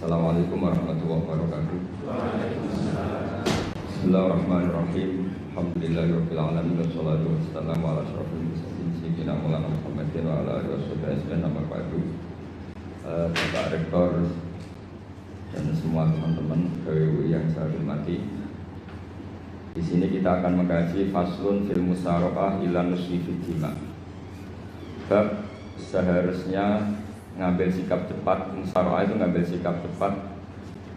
Assalamualaikum warahmatullahi wabarakatuh. Bismillahirrahmanirrahim. Alhamdulillahirabbil alamin wassalatu wassalamu ala asyrofil mursalin sayyidina Maulana Muhammadin wa ala alihi wasallam. Nama ba'du. Bapak Rektor dan semua teman-teman KWU yang saya hormati. Di sini kita akan mengkaji faslun fil musaraqah ila nusfi fid dima. Bab seharusnya ngambil sikap cepat, musyawarah itu ngambil sikap cepat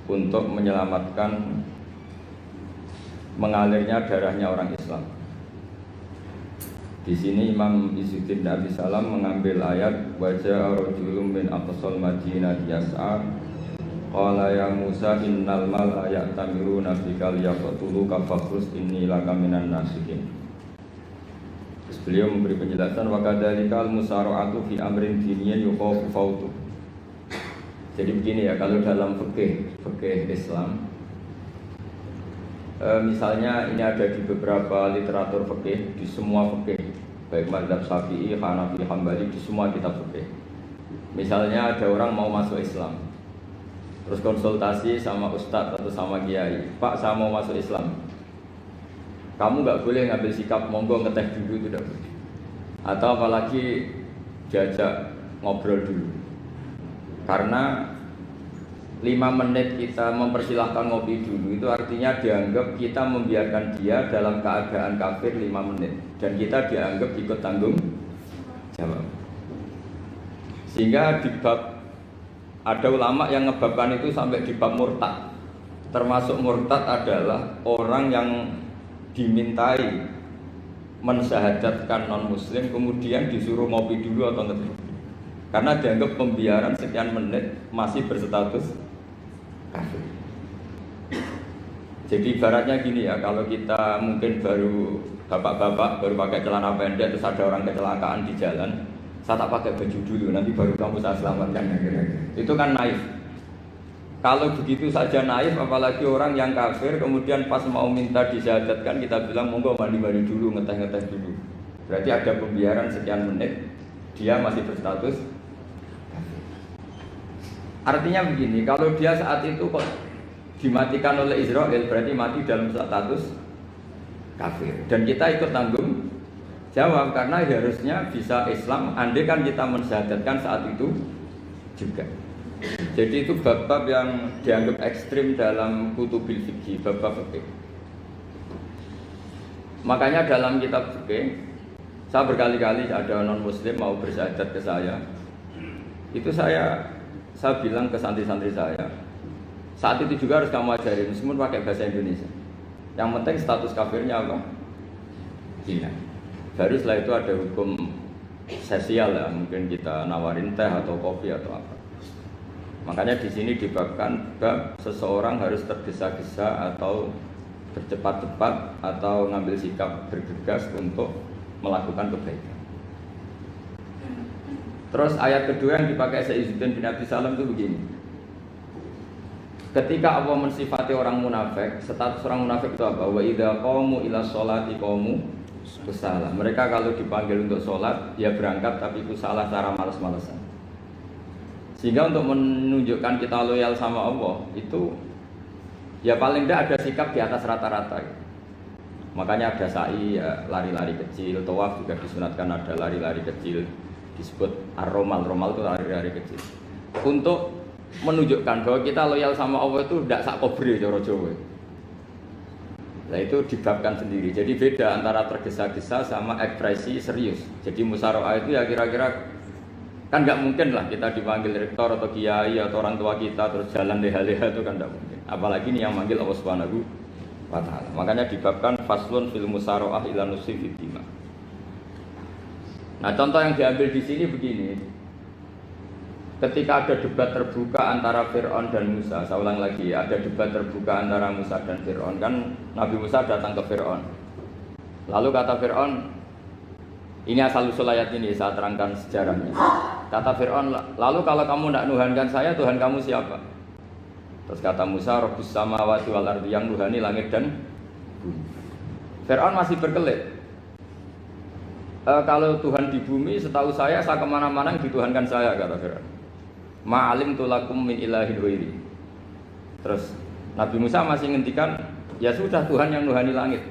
untuk menyelamatkan mengalirnya darahnya orang Islam. Di sini Imam Izzuddin bin Abi Salam mengambil ayat wajah rajulun min aqsal madinati yas'a qala ya Musa innal mala ya'tamiruna bikal yaqtuluka fakhrus inni laka minan nasihin. Beliau memberi penjelasan wakadzalikal musara'atu fi amrin diniyyin yuqafu fautu. Jadi begini ya, kalau dalam fikih Islam, misalnya ini ada di beberapa literatur fikih, di semua fikih, baik mazhab Syafi'i, Hanafi, Hambali, di semua kitab fikih. Misalnya ada orang mau masuk Islam, terus konsultasi sama ustadz atau sama kiai, Pak saya mau masuk Islam. Kamu nggak boleh ngambil sikap monggo ngeteh dulu, itu tidak boleh. Atau apalagi diajak ngobrol dulu. Karena 5 menit kita mempersilahkan ngopi dulu itu artinya dianggap kita membiarkan dia dalam keadaan kafir 5 menit dan kita dianggap ikut tanggung jawab. Sehingga di bab ada ulama yang ngebabkan itu sampai di bab murtad. Termasuk murtad adalah orang yang dimintai mensyahadatkan non-muslim kemudian disuruh ngopi dulu atau ngeteh karena dianggap pembiaran sekian menit masih berstatus kafir. Jadi ibaratnya gini ya, kalau kita mungkin baru bapak-bapak baru pakai celana pendek terus ada orang kecelakaan di jalan, saya tak pakai baju dulu nanti baru kamu saya selamatkan, itu kan naif. Kalau begitu saja naif, apalagi orang yang kafir, kemudian pas mau minta disyahadatkan, kita bilang monggo mandi-mandi dulu, ngeteh-ngeteh dulu. Berarti ada pembiaran sekian menit, dia masih berstatus kafir. Artinya begini, kalau dia saat itu kok dimatikan oleh Israel, berarti mati dalam status kafir. Dan kita ikut tanggung jawab, karena harusnya bisa Islam, andai kan kita mensyahadatkan saat itu juga. Jadi itu bab-bab yang dianggap ekstrim dalam kutubil fikih, bab-bab fikih. Makanya dalam kitab fikih, saya berkali-kali ada non-muslim mau bersyahadat ke saya. Itu saya bilang ke santri-santri saya, saat itu juga harus kamu ajarin, meskipun pakai bahasa Indonesia. Yang penting status kafirnya apa? Hina. Baru setelah itu ada hukum sosial ya, mungkin kita nawarin teh atau kopi atau apa. Makanya di sini dibabkan bab seseorang harus tergesa-gesa atau bercepat-cepat atau ngambil sikap bergegas untuk melakukan kebaikan. Terus ayat kedua yang dipakai Izzuddin bin Abi Salam itu begini. Ketika Allah mensifati orang munafik, status orang munafik itu apa? Wa idza qamu ila sholati qamu kusala. Mereka kalau dipanggil untuk sholat, dia berangkat tapi kusala cara malas-malasan. Sehingga untuk menunjukkan kita loyal sama Allah itu ya paling tidak ada sikap di atas rata-rata. Makanya ada sa'i ya, lari-lari kecil, tawaf juga disunatkan ada lari-lari kecil, disebut ar-romal, romal itu lari-lari kecil. Untuk menunjukkan bahwa kita loyal sama Allah itu tidak sak kobre cara Jawa. Nah itu dibabkan sendiri. Jadi beda antara tergesa-gesa sama ekspresi serius. Jadi musyawarah itu ya kira-kira kan nggak mungkin lah kita dipanggil rektor atau kiai atau orang tua kita terus jalan leha-leha, itu kan nggak mungkin. Apalagi ini yang manggil Allah Subhanahu wa Ta'ala. Makanya dibabkan faslun fil musara'ah ila nusfi fid dima. Nah contoh yang diambil di sini begini. Ketika ada debat terbuka antara Fir'aun dan Musa, saya ulang lagi, ada debat terbuka antara Musa dan Fir'aun. Kan Nabi Musa datang ke Fir'aun. Lalu kata Fir'aun, ini asal-usul ayat ini saya terangkan sejarahnya. Kata Fir'aun, lalu kalau kamu tidak nuhankan saya, Tuhan kamu siapa? Terus kata Musa, Rabbus samawati wal ardi, yang nuhani langit dan bumi. Fir'aun masih berkelit. Kalau Tuhan di bumi, setahu saya kemana-mana yang dituhankan saya, kata Fir'aun. Ma'alim tulakum min ilahin ghairi. Terus Nabi Musa masih ngendikan, ya sudah Tuhan yang nuhani langit.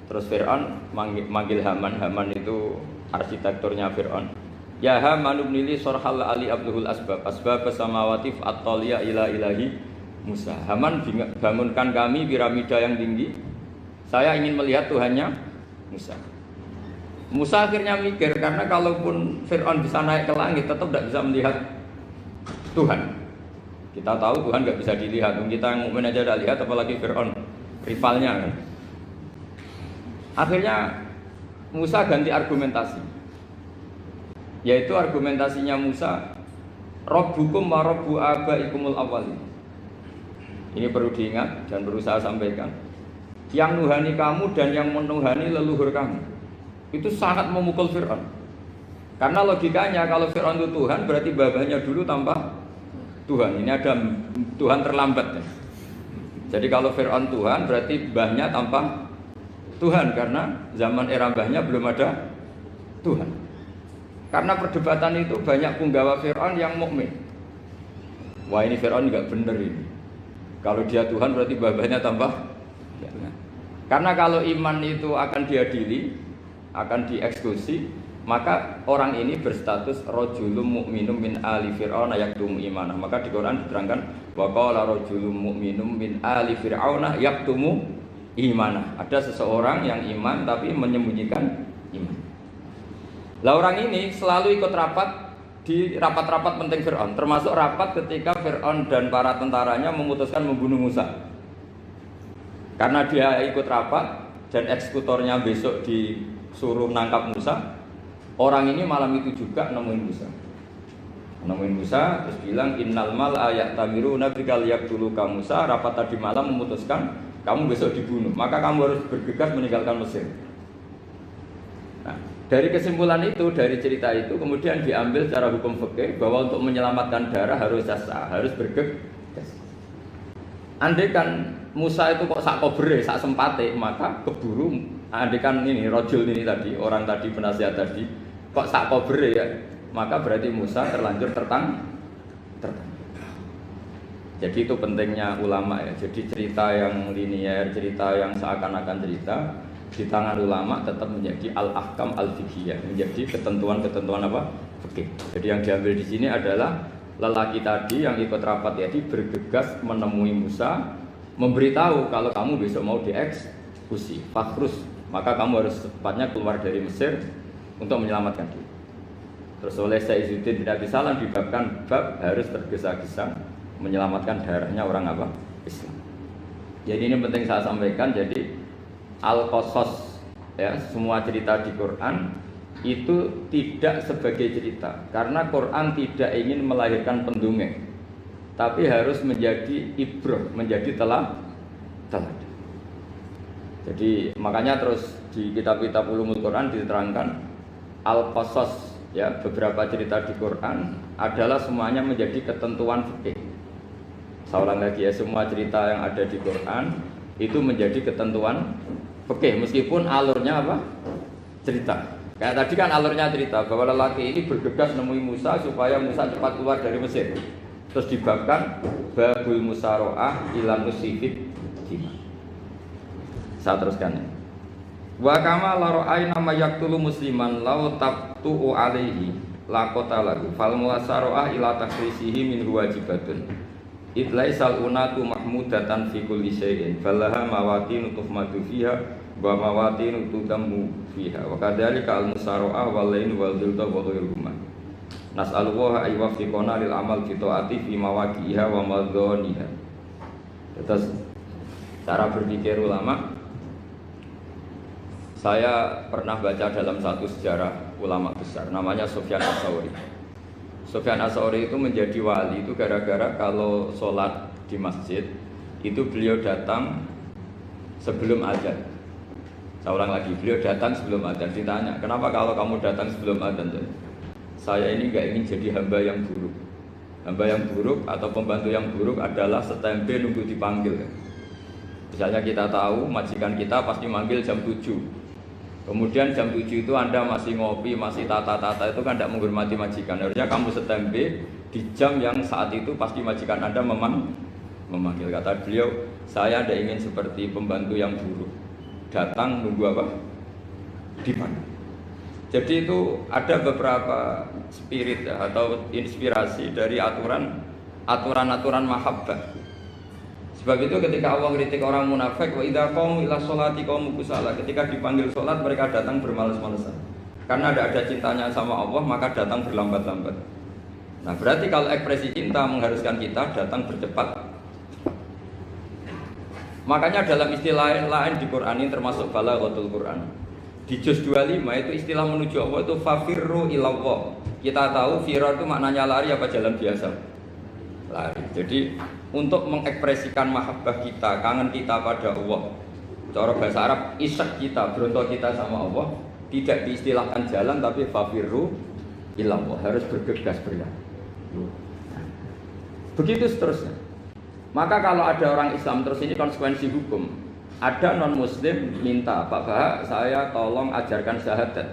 Terus Fir'aun manggil Haman. Haman itu arsitekturnya Fir'aun. Ya Haman ibnili sorhal ali abduhul asbab samawati at-taliya ila ilahi Musa. Haman bangunkan kami piramida yang tinggi. Saya ingin melihat Tuhannya Musa. Musa akhirnya mikir, karena kalaupun Fir'aun bisa naik ke langit tetap tidak bisa melihat Tuhan. Kita tahu Tuhan nggak bisa dilihat. Kita yang mukmin aja tidak lihat, apalagi Fir'aun rivalnya kan. Akhirnya Musa ganti argumentasi, yaitu argumentasinya Musa, Rabbukum wa Rabbu abaikumul awwalin. Ini perlu diingat dan perlu saya sampaikan. Yang nuhani kamu dan yang menuhani leluhur kamu, itu sangat memukul Fir'aun. Karena logikanya kalau Fir'aun itu Tuhan, berarti babahnya dulu tanpa Tuhan. Ini ada Tuhan terlambat ya. Jadi kalau Fir'aun Tuhan, berarti mbahnya tanpa Tuhan, karena zaman era mbahnya belum ada Tuhan. Karena perdebatan itu banyak punggawa Fir'aun yang mukmin. Wah, ini Fir'aun nggak bener ini. Kalau dia Tuhan berarti babahnya tanpa Tuhan. Karena kalau iman itu akan diadili, akan dieksekusi, maka orang ini berstatus rajulun mukminum min ali fir'auna yaktumu imanah. Maka di Quran diterangkan wa qala rajulun mukminum min ali fir'auna yaktumu imanah. Ada seseorang yang iman tapi menyembunyikan iman. Lah orang ini selalu ikut rapat di rapat-rapat penting Fir'aun, termasuk rapat ketika Fir'aun dan para tentaranya memutuskan membunuh Musa. Karena dia ikut rapat dan eksekutornya besok disuruh nangkap Musa, orang ini malam itu juga nemuin Musa terus bilang innal mal ayat tamiru nabikal yaktuluka Musa. Rapat tadi malam memutuskan kamu besok dibunuh, maka kamu harus bergegas meninggalkan Mesir. Nah, dari kesimpulan itu, dari cerita itu kemudian diambil secara hukum fikih bahwa untuk menyelamatkan darah harus jasa, harus bergegas. Andai kan Musa itu kok sak kobre, sak sempate, maka keburu. Andai kan ini rojul ini tadi, orang tadi penasihat tadi, kok sak kobre ya, maka berarti Musa terlanjur tertang. Jadi itu pentingnya ulama ya. Jadi cerita yang linear, cerita yang seakan-akan cerita di tangan ulama tetap menjadi al-ahkam al-fiqhiyah, menjadi ketentuan-ketentuan apa? Fikih. Jadi yang diambil di sini adalah lelaki tadi yang ikut rapat tadi bergegas menemui Musa, memberitahu kalau kamu besok mau dieksekusi, fakhrus, maka kamu harus secepatnya keluar dari Mesir untuk menyelamatkan diri. Terus oleh Saizuddin bin Abi Salam dibabkan bab harus tergesa-gesa menyelamatkan darahnya orang apa? Islam. Jadi ini penting saya sampaikan. Jadi al-qasas ya, semua cerita di Quran itu tidak sebagai cerita, karena Quran tidak ingin melahirkan pendongeng, tapi harus menjadi ibrah, menjadi teladan. Jadi makanya terus di kitab-kitab ulumul Quran diterangkan al-qasas ya, beberapa cerita di Quran adalah semuanya menjadi ketentuan fikih. Saya ulang lagi ya, semua cerita yang ada di Quran itu menjadi ketentuan fikih, meskipun alurnya apa? Cerita. Kayak tadi kan alurnya cerita bahwa lelaki ini bergegas nemui Musa supaya Musa cepat keluar dari Mesir. Terus dibabkan babul musaroah ilan musifid dima. Saya teruskan ya. Wa kama laro'ai nama yaktulu musliman lau tabtu'u alaihi laqotalahu fal musaroah ila takrisihi min wajibatun. Itlaisal unatu mahmudatan fi kulli syai'in falaha mawaqinu tuhmadu fiha wa mawaqinu tudammu fiha wa kadzalika al musara'ah wal lain wal dhilta wa ghairuhuma. Nas'alullaha ay waffiqana lil amal fi taati fi mawaqi'iha wa madhaniha. Terus cara berpikir ulama, saya pernah baca dalam satu sejarah ulama besar namanya Sufyan Ats-Tsauri. Sufyan Ats-Tsauri itu menjadi wali itu gara-gara kalau sholat di masjid itu beliau datang sebelum azan. Saya ulang lagi, beliau datang sebelum azan. Ditanya, kenapa kalau kamu datang sebelum azan? Saya ini nggak ingin jadi hamba yang buruk. Hamba yang buruk atau pembantu yang buruk adalah setempe nunggu dipanggil. Misalnya kita tahu majikan kita pasti manggil jam 7. Kemudian jam 7 itu Anda masih ngopi, masih tata-tata, itu kan tidak menghormati majikan. Harusnya kamu setempe di jam yang saat itu pasti majikan Anda Memanggil, kata beliau, saya tidak ingin seperti pembantu yang buruk, datang nunggu apa? Dipanggil. Jadi itu ada beberapa spirit ya, atau inspirasi dari aturan-aturan mahabbah. Sebab itu ketika Allah kritik orang munafik, wa idza qamu ila sholati qamu kusala, ketika dipanggil sholat mereka datang bermalas-malasan. Karena tidak ada cintanya sama Allah, maka datang berlambat-lambat. Nah, berarti kalau ekspresi cinta mengharuskan kita datang bercepat. Makanya dalam istilah lain di Quran ini termasuk balaghatul Quran. Di juz 25 itu istilah menuju Allah itu fafirru ilallah. Kita tahu firar itu maknanya lari apa jalan biasa? Lari. Jadi untuk mengekspresikan mahabbah kita, kangen kita pada Allah, cara bahasa Arab isyak kita, berontok kita sama Allah, tidak diistilahkan jalan tapi fafirru ilallah, harus bergegas berlari. Begitu seterusnya. Maka kalau ada orang Islam terus ini konsekuensi hukum. Ada non muslim minta, Pak Bahak saya tolong ajarkan syahadat.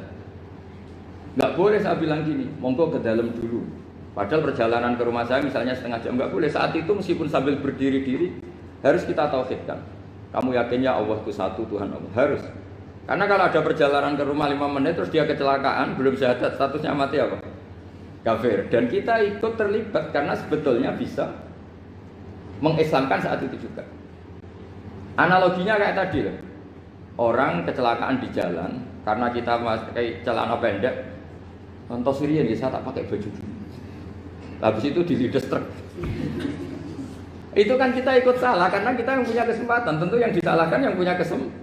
Nggak boleh saya bilang gini, monggo ke dalam dulu. Padahal perjalanan ke rumah saya misalnya setengah jam, nggak boleh. Saat itu meskipun sambil berdiri-diri harus kita tauhidkan. Kamu yakinnya Allah itu satu, Tuhan Allah, harus. Karena kalau ada perjalanan ke rumah 5 menit terus dia kecelakaan, belum syahadat, statusnya mati apa? Kafir. Dan kita ikut terlibat karena sebetulnya bisa mengislamkan saat itu juga. Analoginya kayak tadi loh. Orang kecelakaan di jalan karena kita pakai celana pendek. Contoh Surian ya, saya tak pakai baju dulu. Habis itu dilides truk. Itu kan kita ikut salah karena kita yang punya kesempatan. Tentu yang disalahkan yang punya kesempatan.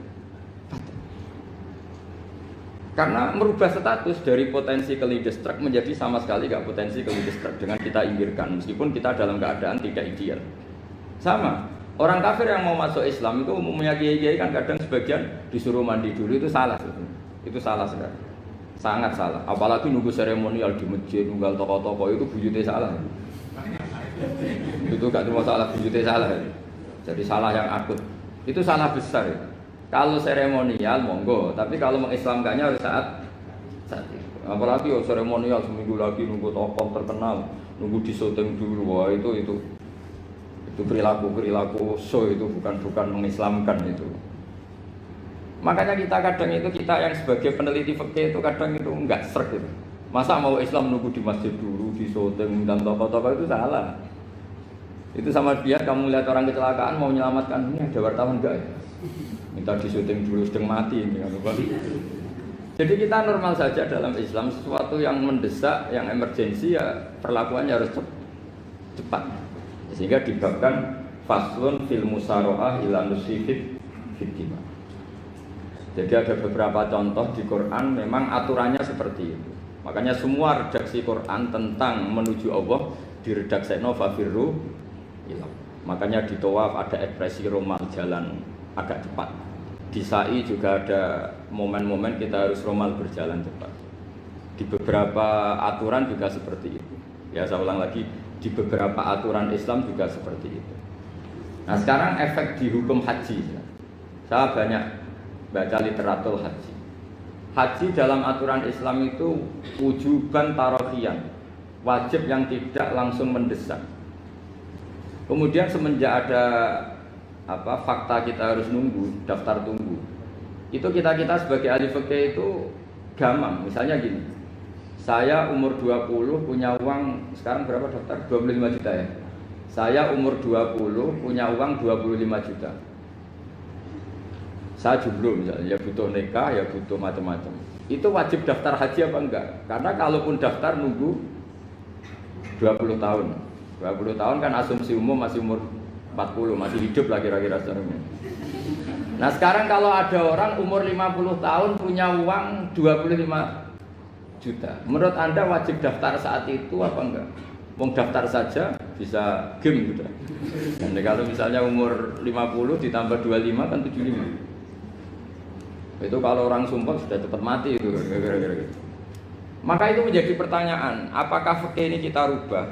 Karena merubah status dari potensi kelides truk menjadi sama sekali gak potensi kelides truk dengan kita inggirkan. Meskipun kita dalam keadaan tidak ideal. Sama. Orang kafir yang mau masuk Islam itu umumnya kiai-kiai kan kadang sebagian disuruh mandi dulu, itu salah sebetulnya. Itu salah sekali. Sangat salah. Apalagi nunggu seremonial di masjid, nunggal toko-toko itu buyutnya salah. Itu gak cuma salah, buyutnya salah. Jadi salah yang akut. Itu salah besar. Kalau seremonial monggo, tapi kalau mengislamkannya harus saat itu. Apalagi seremonial seminggu lagi nunggu tokoh terkenal, nunggu di syuting dulu, wah itu perilaku show, itu bukan mengislamkan itu. Makanya kita yang sebagai peneliti fikih itu kadang itu enggak srek gitu. Masa mau Islam nunggu di masjid dulu, di syuting dan tokoh-tokoh itu salah. Itu sama dia kamu lihat orang kecelakaan mau menyelamatkan, ini ada wartawan enggak ya? Minta di syuting dulu sedang mati ini kan. Jadi kita normal saja dalam Islam, sesuatu yang mendesak, yang emergensi ya perlakuannya harus cepat. Sehingga dibabkan faslun fil musaroah ila nusifid fiddima. Jadi ada beberapa contoh di Quran memang aturannya seperti itu. Makanya semua redaksi Quran tentang menuju Allah diredakseno fafirru ilah. Makanya di tawaf ada ekspresi romal, jalan agak cepat. Di sa'i juga ada momen-momen kita harus romal, berjalan cepat. Di beberapa aturan juga seperti itu. Ya saya ulang lagi, di beberapa aturan Islam juga seperti itu. Nah sekarang efek di hukum haji. Saya banyak baca literatur haji. Haji dalam aturan Islam itu wujuban tarofian, wajib yang tidak langsung mendesak. Kemudian semenjak ada fakta kita harus nunggu, daftar tunggu, itu kita sebagai ahli fikih itu gamang. Misalnya gini, saya umur 20 punya uang, sekarang berapa daftar? 25 juta ya. Saya umur 20 punya uang 25 juta. Saya jomblo misalnya, ya butuh nikah, ya butuh macam-macam. Itu wajib daftar haji apa enggak? Karena kalaupun daftar nunggu 20 tahun. 20 tahun kan asumsi umum masih umur 40, masih hidup lah kira-kira sebenarnya. Nah sekarang kalau ada orang umur 50 tahun punya uang 25 juta. Menurut Anda wajib daftar saat itu apa enggak? Wong daftar saja bisa game gitu. Dan kalau misalnya umur 50 ditambah 25 kan 75. Itu kalau orang sumpah sudah cepat mati itu kira-kira gitu. Maka itu menjadi pertanyaan, apakah fikih ini kita rubah?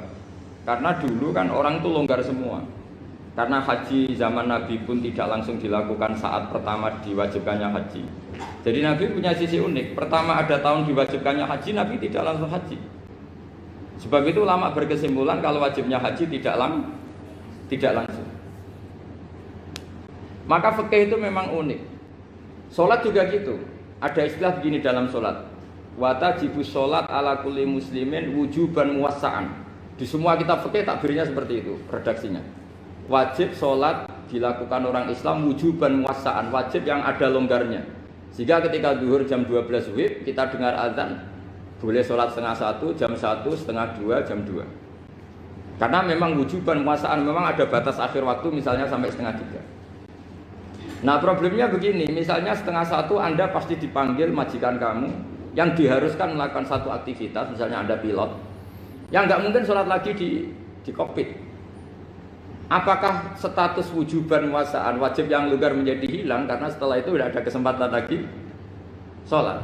Karena dulu kan orang itu longgar semua. Karena haji zaman Nabi pun tidak langsung dilakukan saat pertama diwajibkannya haji. Jadi Nabi punya sisi unik. Pertama ada tahun diwajibkannya haji, Nabi tidak langsung haji. Sebab itu ulama berkesimpulan kalau wajibnya haji tidak langsung. Maka fikih itu memang unik. Sholat juga gitu. Ada istilah begini dalam sholat. Wa tajibus sholat ala kulli muslimin wujuban muwassa'an. Di semua kitab fikih takbirnya seperti itu redaksinya. Wajib sholat dilakukan orang Islam wujuban muwassa'an, wajib yang ada longgarnya. Sehingga ketika zuhur jam 12 WIB kita dengar azan, boleh sholat setengah 1, jam 1, setengah 2, jam 2. Karena memang wujuban muwassa'an, memang ada batas akhir waktu misalnya sampai setengah 3. Nah problemnya begini, misalnya setengah 1 Anda pasti dipanggil majikan kamu yang diharuskan melakukan satu aktivitas, misalnya Anda pilot, yang nggak mungkin sholat lagi di kokpit. Apakah status wujuban muwassa'an wajib yang longgar menjadi hilang karena setelah itu tidak ada kesempatan lagi sholat?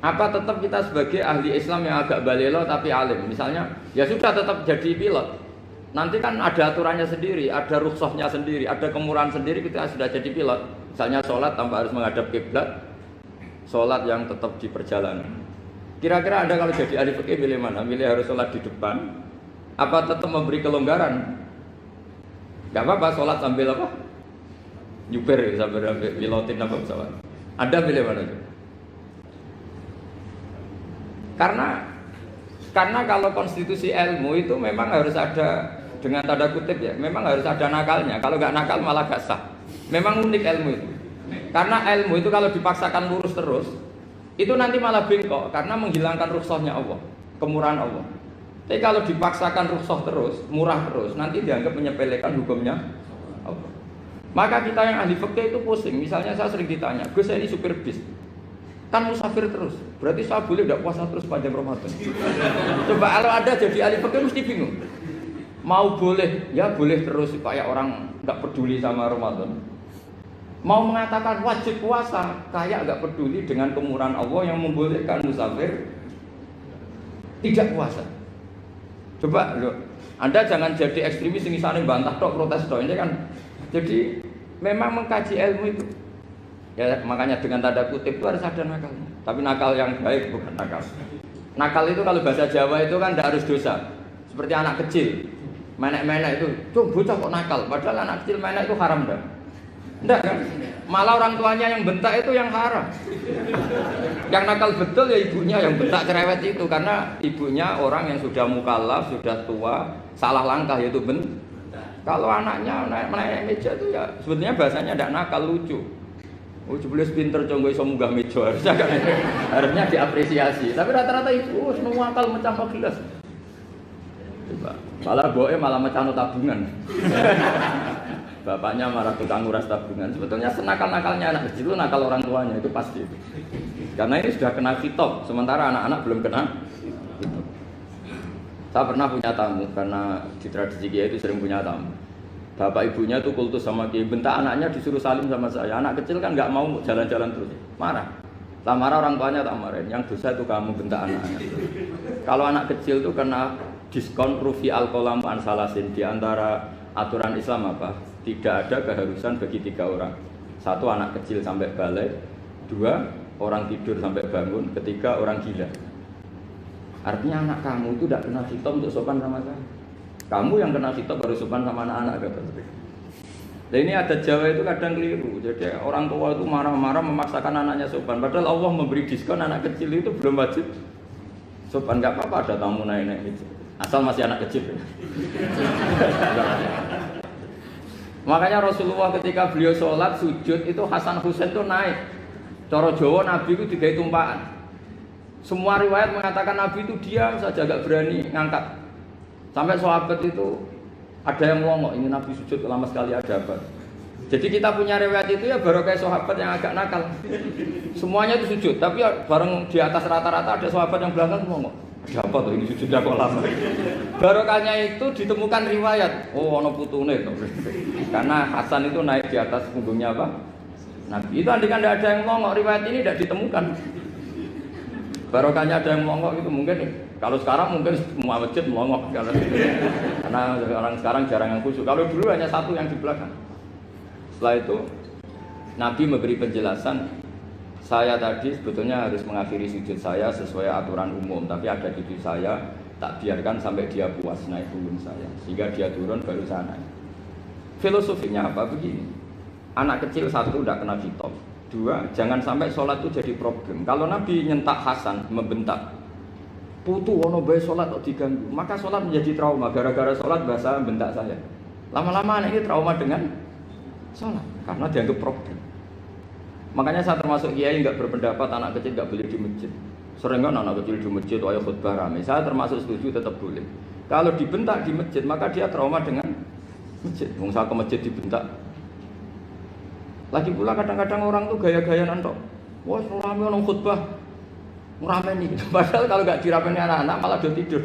Apa tetap kita sebagai ahli Islam yang agak balelo tapi alim, misalnya ya sudah tetap jadi pilot, nanti kan ada aturannya sendiri, ada rukhsahnya sendiri, ada kemurahan sendiri kita sudah jadi pilot, misalnya sholat tanpa harus menghadap kiblat, sholat yang tetap di perjalanan. Kira-kira Anda kalau jadi ahli fikih milih mana? Milih harus sholat di depan apa tetap memberi kelonggaran? Gak apa-apa sholat sambil apa? Nyupir sambil pilotin apa pesawat. Anda pilih mana? Karena kalau konstitusi ilmu itu memang harus ada, dengan tanda kutip ya, memang harus ada nakalnya. Kalau nggak nakal malah gak sah. Memang unik ilmu itu. Karena ilmu itu kalau dipaksakan lurus terus, itu nanti malah bengkok karena menghilangkan rukhsahnya Allah, kemurahan Allah. Tapi kalau dipaksakan rukhsah terus, murah terus, nanti dianggap menyepelekan hukumnya Allah. Maka kita yang ahli fikih itu pusing. Misalnya saya sering ditanya, Gus saya ini supir bis, kan musafir terus, berarti saya boleh tidak puasa terus panjang Ramadan? Coba kalau ada jadi ahli fikih mesti bingung. Mau boleh, ya boleh terus kayak orang nggak peduli sama Ramadan. Mau mengatakan wajib puasa, kayak nggak peduli dengan kemurahan Allah yang membolehkan musafir tidak puasa. Coba loh, Anda jangan jadi ekstremis yang misalnya bantah tok, protes tok, ini kan. Jadi memang mengkaji ilmu itu. Ya makanya dengan tanda kutip itu harus ada nakalnya. Tapi nakal yang baik bukan nakal. Nakal itu kalau bahasa Jawa itu kan tidak harus dosa. Seperti anak kecil, menek-menek itu, tuh bocah kok nakal. Padahal anak kecil menek itu haram dah. Enggak kan? Malah orang tuanya yang bentak itu yang haram. Yang nakal betul ya ibunya yang bentak cerewet itu, karena ibunya orang yang sudah mukallaf, sudah tua, salah langkah yaitu bentak. Kalau anaknya naik meja itu ya sebetulnya bahasanya tidak nakal, lucu. Oh jebule pinter conggo iso munggah meja, harusnya diapresiasi. Tapi rata-rata itu semua akal mecah gelas. Coba. Malah boe malah mecah tabungan. Bapaknya marah tukang nguras tabungan. Sebetulnya senakal-nakalnya anak kecil itu nakal orang tuanya, itu pasti. Karena ini sudah kena khitab, sementara anak-anak belum kena khitab. Saya pernah punya tamu, karena di tradisi Kiai itu sering punya tamu. Bapak ibunya tuh kultus sama Kiai, bentak anaknya disuruh salim sama saya. Anak kecil kan nggak mau jalan-jalan terus, marah. Tak marah orang tuanya tak marahin. Yang dosa itu kamu bentak anaknya. Kalau anak kecil tuh kena diskon rufi al-qalam an salasin. Di antara aturan Islam apa? Tidak ada keharusan bagi 3 orang. 1 anak kecil sampai balik, 2 orang tidur sampai bangun, 3 orang gila. Artinya anak kamu itu tidak kena khitab untuk sopan sama saya. Kamu yang kena khitab baru sopan sama anak-anak kata saya. Nah ini ada Jawa itu kadang keliru. Jadi orang tua itu marah-marah memaksakan anaknya sopan. Padahal Allah memberi diskon anak kecil itu belum wajib sopan. Gak apa-apa ada tamu naik-naik itu. Asal masih anak kecil. Makanya Rasulullah ketika beliau sholat sujud itu Hasan Husain itu naik. Cara Jawa Nabi itu 3 tumpahan. Semua riwayat mengatakan Nabi itu diam saja, gak berani ngangkat. Sampai sahabat itu ada yang melongok, ini Nabi sujud lama sekali ada apa. Jadi kita punya riwayat itu ya baru kayak sahabat yang agak nakal. Semuanya itu sujud, tapi bareng di atas rata-rata ada sahabat yang belakang melongok. Ada apa tuh ini sujudnya kok lama? Barokahnya itu ditemukan riwayat. Oh, ono putune itu. Karena Hasan itu naik di atas punggungnya apa? Nabi. Itu andaikan tidak ada yang melongok, riwayat ini tidak ditemukan. Barokahnya ada yang melongok itu mungkin. Kalau sekarang mungkin semua masjid melongok karena orang sekarang jarang yang khusyuk. Kalau dulu hanya 1 yang di belakang. Setelah itu Nabi memberi penjelasan, saya tadi sebetulnya harus mengakhiri sujud saya sesuai aturan umum, tapi ada cucu saya tak biarkan sampai dia puas naik punggung saya, sehingga dia turun baru saya naik. Filosofinya apa begini? Anak kecil satu tidak kena hitop. Dua, jangan sampai sholat itu jadi problem. Kalau Nabi nyentak Hasan, membentak, putu ono bae sholat kok diganggu, maka sholat menjadi trauma. Gara-gara sholat bahasa bentak saya. Lama-lama anak ini trauma dengan sholat karena dianggap problem. Makanya saya termasuk kiai nggak berpendapat anak kecil nggak boleh di masjid. Sering kan anak kecil di masjid, ayo khutbah rame. Saya termasuk setuju tetap boleh. Kalau dibentak di masjid, maka dia trauma dengan masjid. Wong saya ke masjid dibentak. Lagi pula kadang-kadang orang tuh gaya-gayaan tok. Wah, rame orang khutbah. Rame nih. Padahal kalau nggak dirapeni anak-anak malah udah tidur.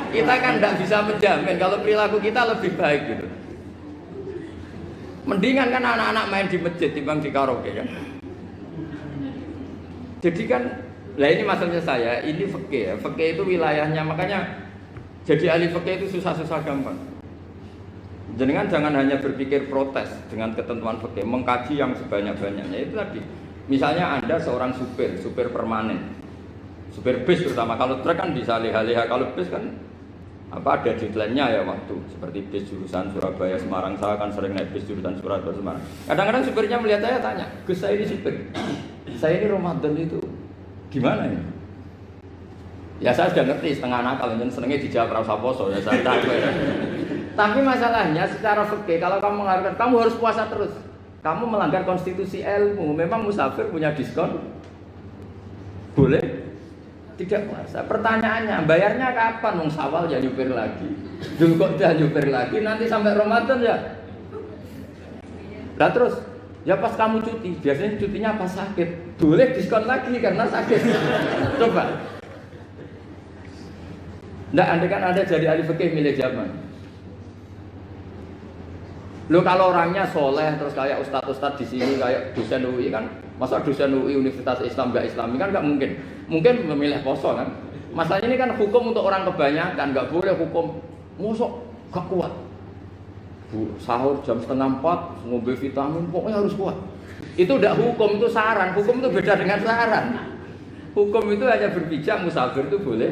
Kita kan nggak bisa menjamin kalau perilaku kita lebih baik gitu. Mendingan kan anak-anak main di masjid timbang di karaoke kan. Jadi kan, lah ini maksudnya saya, ini fikih ya. Fikih itu wilayahnya, makanya jadi ahli fikih itu susah-susah gampang. Jenengan jangan hanya berpikir protes dengan ketentuan fikih, mengkaji yang sebanyak-banyaknya. Itu tadi, misalnya Anda seorang supir permanen, supir bis terutama. Kalau truk kan bisa leha-leha, kalau bis kan apa ada deadline-nya ya waktu. Seperti bis jurusan Surabaya Semarang, saya kan sering naik bis jurusan Surabaya Semarang. Kadang-kadang supirnya melihat saya tanya, Gus saya ini supir, saya ini Ramadan itu gimana ya? Ya saya sudah ngerti setengah nakal, dan senengnya dijawab rasa poso ya saya tahu ya. Tapi masalahnya secara fikih kalau kamu mengharapkan kamu harus puasa terus, kamu melanggar konstitusi ilmu. Memang musafir punya diskon, boleh tidak puasa. Pertanyaannya, bayarnya kapan? Wong Syawal ya nyupir lagi, Dzulqa'dah nyupir lagi, nanti sampai Ramadan ya. Lah terus, ya pas kamu cuti, biasanya cutinya pas sakit, boleh diskon lagi karena sakit. Coba. Nggak, andai kan Anda jadi ahli fikih milih zaman. Lo kalau orangnya soleh terus kayak ustadz-ustadz di sini kayak dosen UI kan, masa dosen UI Universitas Islam nggak Islami kan nggak mungkin. Mungkin memilih poso kan. Masalahnya ini kan hukum untuk orang kebanyakan, nggak boleh hukum musuh gak kuat. Sahur jam 3:30 ngombe vitamin pokoknya harus kuat. Itu udah hukum, itu saran. Hukum itu beda dengan saran. Hukum itu hanya berpijak musafir itu boleh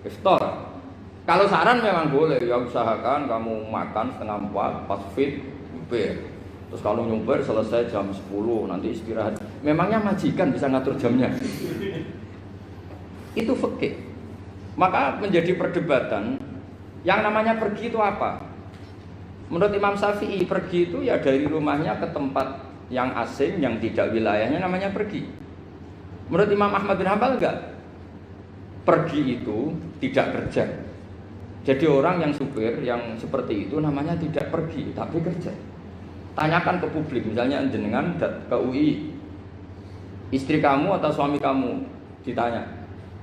iftar. Kalau saran memang boleh, ya usahakan kamu makan 3:30 pas fit, nyupir. Terus kalau nyupir selesai jam 10, nanti istirahat. Memangnya majikan bisa ngatur jamnya? Itu fikih. Maka menjadi perdebatan, yang namanya pergi itu apa? Menurut Imam Syafi'i, pergi itu ya dari rumahnya ke tempat yang asing, yang tidak wilayahnya namanya pergi. Menurut Imam Ahmad bin Hanbal enggak. Pergi itu tidak kerja. Jadi orang yang supir yang seperti itu namanya tidak pergi tapi kerja. Tanyakan ke publik, misalnya jenengan ke UI, istri kamu atau suami kamu ditanya,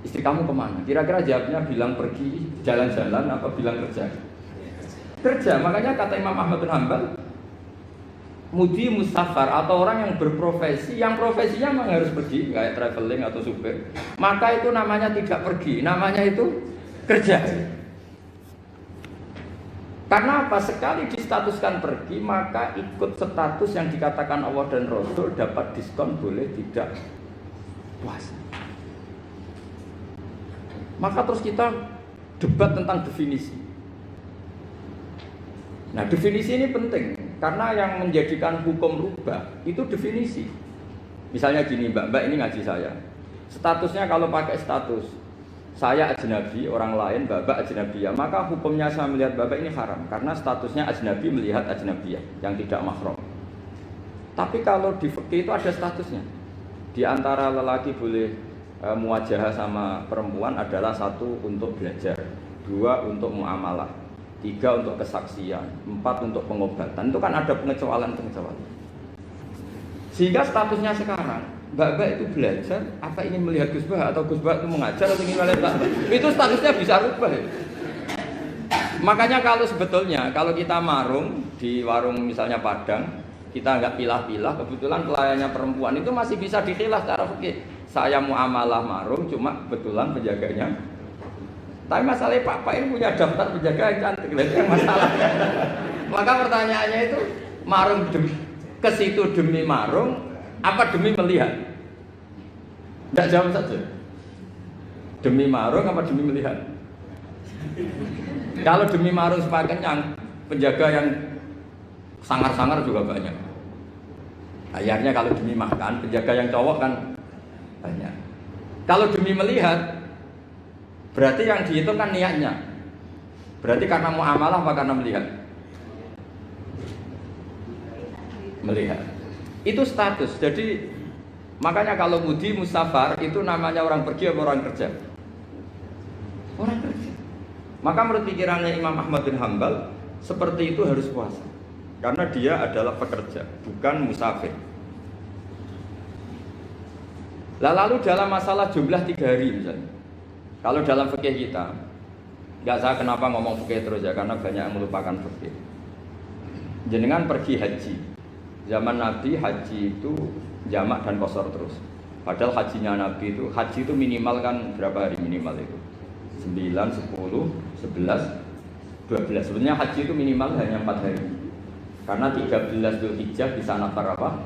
istri kamu kemana? Kira-kira jawabnya bilang pergi jalan-jalan apa bilang kerja? Kerja. Makanya kata Imam Ahmad bin Hanbal, mudi mustafar atau orang yang berprofesi, yang profesinya memang harus pergi kayak traveling atau supir, maka itu namanya tidak pergi, namanya itu kerja. Karena apa? Sekali distatuskan pergi, maka ikut status yang dikatakan Allah dan Rasul, dapat diskon, boleh tidak puasa. Maka terus kita debat tentang definisi. Nah, definisi ini penting karena yang menjadikan hukum rubah itu definisi. Misalnya gini, Mbak ini ngaji saya. Statusnya kalau pakai status saya ajnabi, orang lain Bapak ajnabiyah, maka hukumnya saya melihat Bapak ini haram karena statusnya ajnabi melihat ajnabiyah yang tidak mahram. Tapi kalau di fikih itu ada statusnya. Di antara lelaki boleh muwajahah sama perempuan adalah 1 untuk belajar, 2 untuk muamalah, 3 untuk kesaksian, 4 untuk pengobatan. Itu kan ada pengecualian-pengecualian. Sehingga statusnya sekarang Mbak itu belajar, apa ingin melihat Gus Bah atau Gus Bah itu mengajar atau ingin melihat Mbak? Itu statusnya bisa rubah ya. Makanya kalau sebetulnya kalau kita marung di warung misalnya Padang, kita nggak pilah-pilah, kebetulan pelayannya perempuan itu masih bisa dikhilaf secara fikih. Saya muamalah marung, cuma kebetulan penjaganya. Tapi masalahnya Pak ini punya daftar penjaga yang cantik, itu yang masalah. Maka pertanyaannya itu marung ke situ demi marung, apa demi melihat? Tidak jawab saja. Demi marung apa demi melihat? Kalau demi marung supaya kenyang, penjaga yang sangar-sangar juga banyak. Akhirnya kalau demi makan, penjaga yang cowok kan banyak. Kalau demi melihat, berarti yang dihitung kan niatnya. Berarti karena muamalah apa karena melihat? Melihat. Itu status. Jadi makanya kalau mudi musafar itu namanya orang pergi atau orang kerja? Orang kerja. Maka menurut pikirannya Imam Ahmad bin Hambal, seperti itu harus puasa. Karena dia adalah pekerja, bukan musafir. Lalu dalam masalah jumlah 3 hari misalnya. Kalau dalam fikih kita, nggak saya kenapa ngomong fikih terus ya, karena banyak yang melupakan fikih. Jenengan pergi haji. Zaman Nabi haji itu jamak dan qashar terus. Padahal hajinya Nabi itu, haji itu minimal kan berapa hari minimal itu? 9, 10, 11, 12. Sebenarnya haji itu minimal hanya 4 hari. Karena 13 Dzulhijjah bisa nafar apa?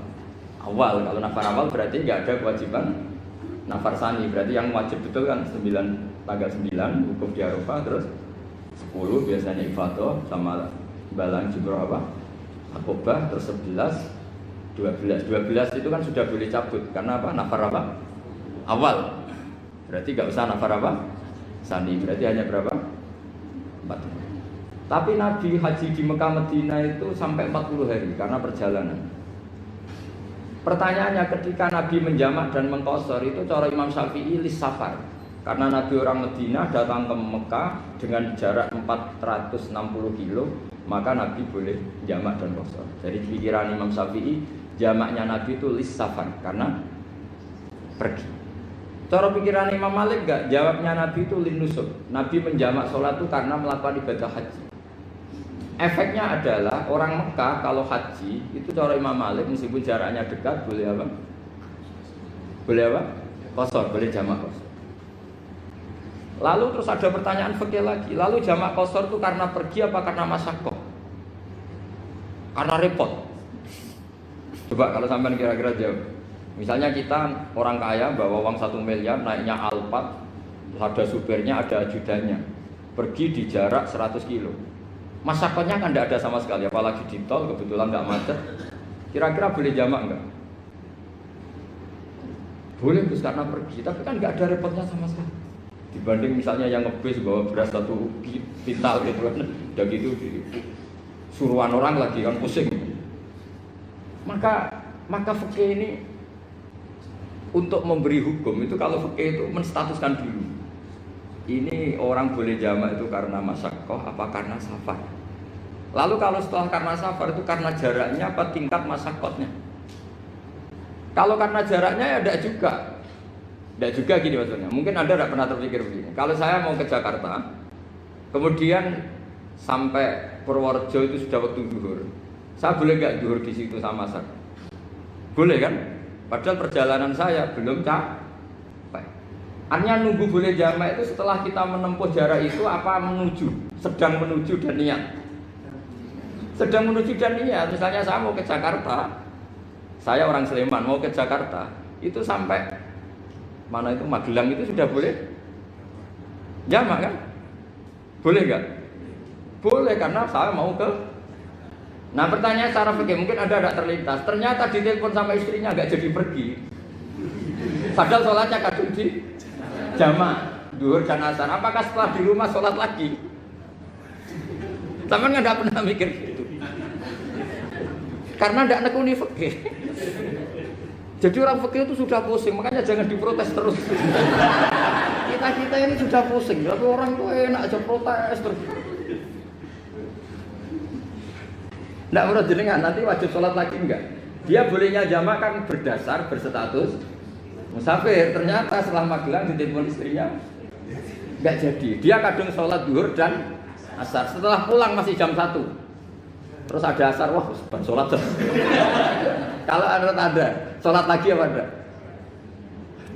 Awal. Kalau nafar awal berarti nggak ada kewajiban nafar sani. Berarti yang wajib betul kan tanggal 9 hukum di Arafah, terus 10 biasanya ifadah sama balang jumroh apa? Akobah, terus 11, 12 itu kan sudah boleh cabut karena apa? Nafar apa? Awal. Berarti nggak usah nafar apa? Sani. Berarti hanya berapa? 4 hari. Tapi Nabi haji di Mekah Medina itu sampai 40 hari karena perjalanan. Pertanyaannya, ketika Nabi menjamak dan mengqashar itu cara Imam Syafi'i lis safar. Karena Nabi orang Medina datang ke Mekah dengan jarak 460 kilo, maka Nabi boleh jamak dan qashar. Jadi pikiran Imam Syafi'i, jamaknya Nabi itu lis safar karena pergi. Cara pikiran Imam Malik enggak, jawabnya Nabi itu lin nusuk. Nabi menjamak sholat itu karena melakukan ibadah haji. Efeknya adalah orang Mekah kalau haji itu cara Imam Malik meskipun jaraknya dekat boleh apa? Boleh apa? Qashar, boleh jamak qashar. Lalu terus ada pertanyaan fikih lagi. Lalu jamak qashar itu karena pergi apa karena masyaqqah? Karena repot. Coba kalau sampean kira-kira jawab. Misalnya kita orang kaya bawa uang 1 miliar naiknya Alphard, ada supirnya, ada ajudannya. Pergi di jarak 100 kilo. Masyaqqahnya kan tidak ada sama sekali, apalagi di tol kebetulan nggak macet. Kira-kira boleh jamak nggak? Boleh Gus karena pergi, tapi kan nggak ada repotnya sama sekali. Dibanding misalnya yang ngebis bawa beras 1 kintal gitu kan, udah gitu suruhan orang lagi kan pusing. Maka fikih ini untuk memberi hukum itu kalau fikih itu menstatuskan dulu. Ini orang boleh jamak itu karena masyaqqah apa karena safar. Lalu kalau setelah karena safar itu karena jaraknya apa tingkat masyaqqahnya. Kalau karena jaraknya ya tidak juga. Tidak juga gini maksudnya. Mungkin Anda tidak pernah terpikir begini. Kalau saya mau ke Jakarta, kemudian sampai Purworejo itu sudah waktu zuhur. Saya boleh nggak zuhur di situ sama asar? Boleh kan? Padahal perjalanan saya belum capek. Artinya nunggu boleh jamak itu setelah kita menempuh jarak itu apa menuju, sedang menuju dan niat. Sedang menuju dan niat. Misalnya saya mau ke Jakarta, saya orang Sleman mau ke Jakarta, itu sampai mana itu Magelang itu sudah boleh jamak kan? Boleh nggak? Boleh karena saya mau ke. Nah pertanyaan secara fikih mungkin ada tidak terlintas. Ternyata ditelepon sama istrinya nggak jadi pergi. Padahal sholatnya kadung di jamak, duhur dan asar. Apakah setelah di rumah sholat lagi? Teman nggak pernah mikir gitu. Karena tidak nekuni fikih. Jadi orang fikih itu sudah pusing, makanya jangan diprotes terus. Kita ini sudah pusing, tapi orang itu enak aja protes terus. Tidak menurut jenengan nanti wajib sholat lagi enggak? Dia bolehnya jamak kan berdasar berstatus musafir. Ternyata setelah Magelang ditelepon istrinya nggak jadi. Dia kadung sholat zuhur dan asar. Setelah pulang masih jam 1. Terus ada asar, wah sholat. Kalau ada sholat lagi apa ada?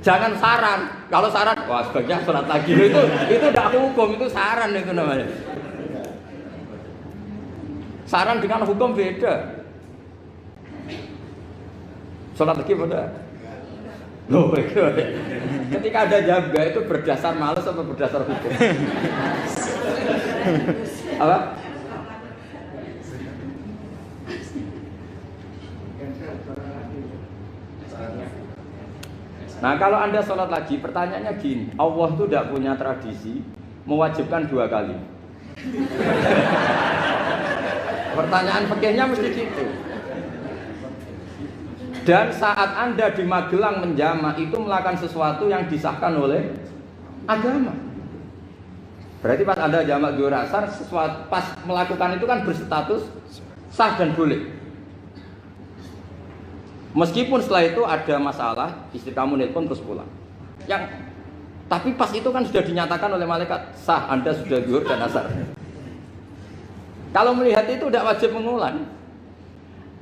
Jangan saran. Kalau saran, wah sebaiknya sholat lagi. Itu tidak hukum, itu saran itu namanya. Saran dengan hukum beda. Sholat lagi pada. Loh, ketika ada jaga itu berdasar malas atau berdasar hukum? Apa? Nah kalau Anda sholat lagi, pertanyaannya gini, Allah itu tidak punya tradisi mewajibkan 2 kali. Pertanyaan fikihnya mesti gitu. Dan saat Anda di Magelang menjamak itu melakukan sesuatu yang disahkan oleh agama. Berarti pas Anda jamak zuhur asar, pas melakukan itu kan berstatus sah dan boleh. Meskipun setelah itu ada masalah, istri kamu nelpon terus pulang. Tapi pas itu kan sudah dinyatakan oleh malaikat sah, Anda sudah zuhur dan asar. Kalau melihat itu tidak wajib mengulang.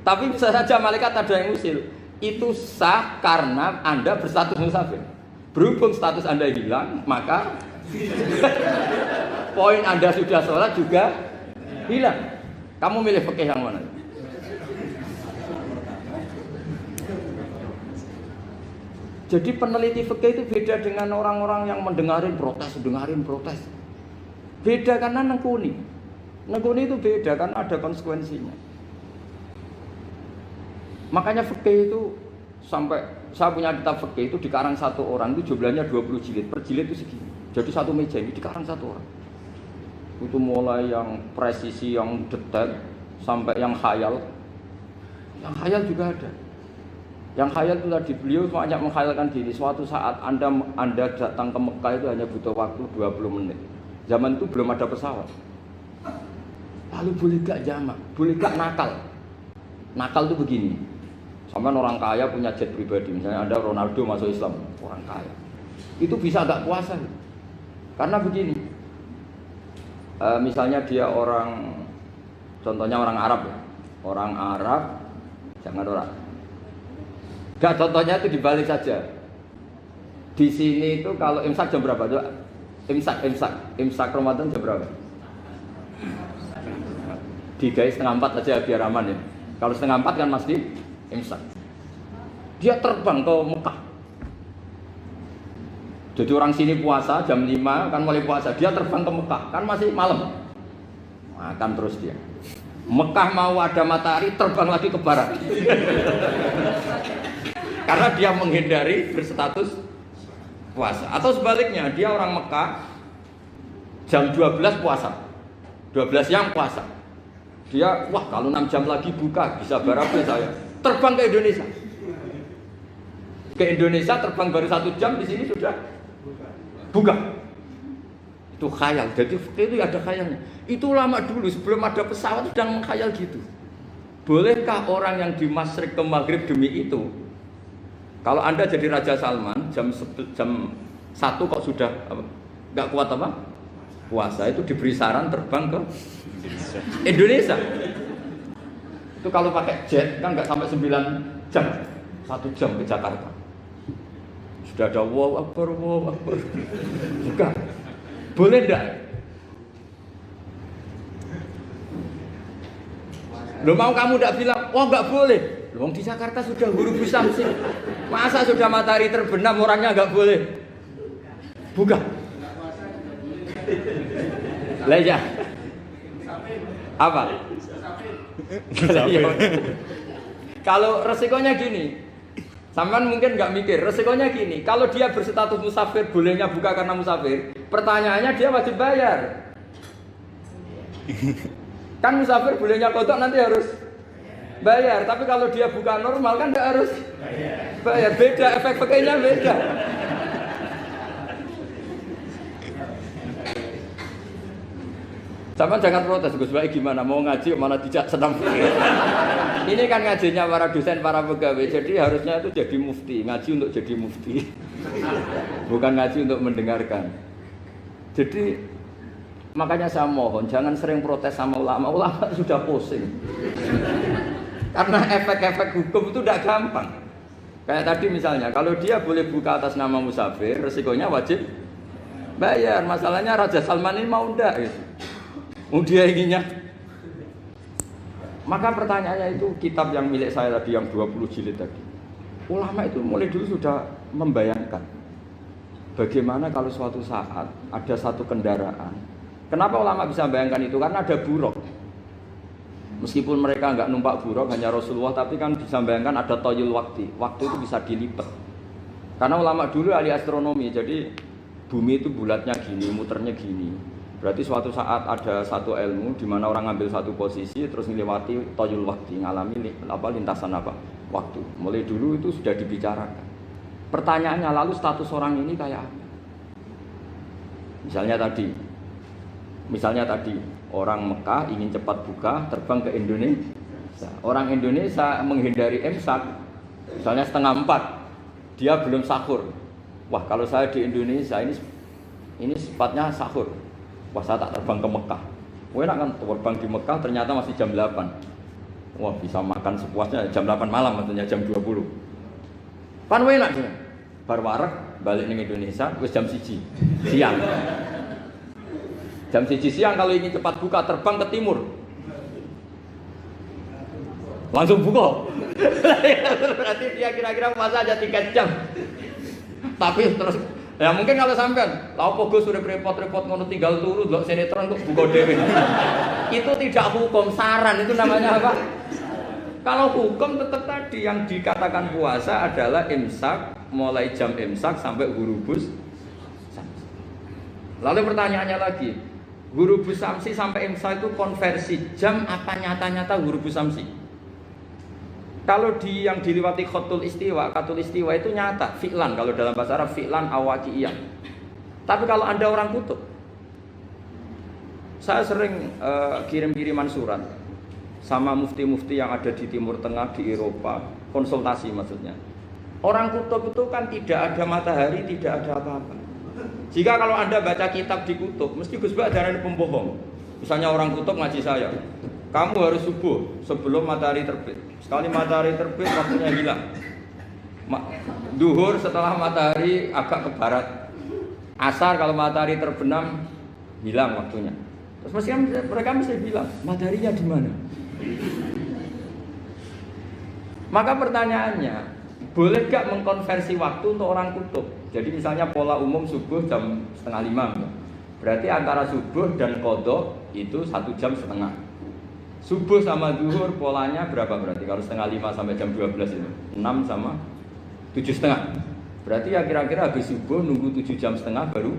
Tapi bisa saja malaikat ada yang usil. Itu sah karena Anda berstatus musafir. Berhubung status Anda hilang, maka poin Anda sudah sholat juga hilang. Kamu milih fikih yang mana? Jadi peneliti fikih itu beda dengan orang-orang yang mendengarin protes. Beda karena nengkuni. Nengkuni itu beda kan ada konsekuensinya. Makanya fikih itu sampai saya punya kitab fikih itu dikarang satu orang itu jumlahnya 20 jilid. Per jilid itu segini. Jadi satu meja ini dikarang satu orang. Itu mulai yang presisi, yang detail sampai yang khayal. Yang khayal juga ada. Yang khayal itu tadi beliau banyak menghayalkan diri. Suatu saat Anda datang ke Mekah itu hanya butuh waktu 20 menit. Zaman itu belum ada pesawat. Lalu boleh gak jamak? Boleh gak nakal? Nakal itu begini. Sampai orang kaya punya jet pribadi. Misalnya ada Ronaldo masuk Islam, orang kaya. Itu bisa gak puasa? Karena begini. Misalnya dia orang, contohnya orang Arab ya. Orang Arab, jangan orang. Gak, contohnya itu dibalik saja. Di sini itu kalau imsak jam berapa? Imsak Ramadan jam berapa? Digai 3:30 aja biar aman ya. Kalau 3:30 kan masih imsak. Dia terbang ke Mekah. Jadi orang sini puasa jam 5 kan mulai puasa. Dia terbang ke Mekah kan masih malam. Makan terus dia. Mekah mau ada matahari terbang lagi ke barat. Karena dia menghindari berstatus puasa. Atau sebaliknya, dia orang Mekah jam 12 puasa. 12 siang puasa. Dia, wah kalau 6 jam lagi buka, bisa barabe saya. Terbang ke Indonesia. Ke Indonesia terbang baru 1 jam, di sini sudah buka. Itu khayal. Jadi itu ada khayalnya. Itu lama dulu sebelum ada pesawat sedang mengkhayal gitu. Bolehkah orang yang di Masyrik ke Maghrib demi itu? Kalau Anda jadi Raja Salman jam 1 kok sudah nggak kuat apa? Puasa itu diberi saran terbang ke Indonesia. Itu kalau pakai jet kan nggak sampai 9 jam, 1 jam ke Jakarta. Sudah ada wow akbar. Bukan. Boleh enggak? Lo mau kamu enggak bilang, oh enggak boleh. Lo di Jakarta sudah huruf samsi. Masa sudah matahari terbenam orangnya enggak boleh? Buka. Lah ya. Apa? Kalau resikonya gini, sampean mungkin nggak mikir, resikonya gini, kalau dia berstatus musafir, bolehnya buka karena musafir, pertanyaannya dia wajib bayar. Kan musafir bolehnya kodok nanti harus bayar, tapi kalau dia buka normal kan nggak harus bayar, beda, efek pakainya beda. Sama jangan protes, Gus Baik gimana mau ngaji mana tidak senang. Ini kan ngajinya para dosen, para pegawai, jadi harusnya itu jadi mufti, ngaji untuk jadi mufti, bukan ngaji untuk mendengarkan. Jadi makanya saya mohon jangan sering protes sama ulama, ulama sudah pusing. Karena efek-efek hukum itu tidak gampang. Kayak tadi misalnya, kalau dia boleh buka atas nama musafir, resikonya wajib bayar. Masalahnya Raja Salman ini mau enggak gitu. Dia inginnya. Maka pertanyaannya itu kitab yang milik saya tadi yang 20 jilid tadi. Ulama itu mulai dulu sudah membayangkan bagaimana kalau suatu saat ada satu kendaraan. Kenapa ulama bisa membayangkan itu? Karena ada buruk. Meskipun mereka enggak numpak buruk hanya Rasulullah, tapi kan bisa membayangkan ada toyul waktu. Waktu itu bisa dilipat. Karena ulama dulu ahli astronomi, jadi bumi itu bulatnya gini, muternya gini. Berarti suatu saat ada satu ilmu di mana orang ngambil satu posisi terus melewati toyul waktu, ngalami lintasan waktu. Mulai dulu itu sudah dibicarakan. Pertanyaannya lalu status orang ini kayak apa? Misalnya tadi orang Mekah ingin cepat buka terbang ke Indonesia. Orang Indonesia menghindari imsak, misalnya 3:30, dia belum sahur. Wah, kalau saya di Indonesia ini sifatnya sahur. Wah, saya tak terbang ke Mekah. Wah, enak kan terbang di Mekah ternyata masih jam 8. Wah, bisa makan sepuasnya jam 8 malam maksudnya jam 20. Pan enak sih. Bar wareg balik ning Indonesia wis jam 1 siang. Jam 1 siang kalau ingin cepat buka terbang ke timur. Langsung buka. Berarti dia kira-kira masa aja 3 jam. Tapi terus ya mungkin kalau sampean, lha opo Gus urip repot-repot ngono tinggal turu ndelok sinetron kok buka dhewe. Itu tidak hukum, saran itu namanya apa? Kalau hukum tetap tadi yang dikatakan puasa adalah imsak mulai jam imsak sampai hurubus samsi. Lalu pertanyaannya lagi, hurubus samsi sampai imsak itu konversi jam apa nyata-nyata hurubus samsi? Kalau yang diliwati khatul istiwa itu nyata, fi'lan kalau dalam bahasa Arab fi'lan awaqi'iyah. Tapi kalau Anda orang kutub, saya sering kirim-kiriman surat sama mufti-mufti yang ada di Timur Tengah, di Eropa, konsultasi maksudnya. Orang kutub itu kan tidak ada matahari, tidak ada apa-apa. Jika kalau Anda baca kitab di kutub, mesti Gus Bak darani pembohong. Misalnya orang kutub ngaji saya, kamu harus subuh sebelum matahari terbit. Sekali matahari terbit waktunya hilang. Duhur setelah matahari agak ke barat. Asar kalau matahari terbenam hilang waktunya. Terus mereka mesti bilang, mataharinya di mana? Maka pertanyaannya, boleh gak mengkonversi waktu untuk orang kutub? Jadi misalnya pola umum subuh jam 4:30, berarti antara subuh dan qadha itu 1 jam setengah. Subuh sama zuhur polanya berapa berarti? Kalau 4:30 sampai jam 12 itu 6 sama 7:30. Berarti ya kira-kira habis subuh nunggu 7 jam setengah baru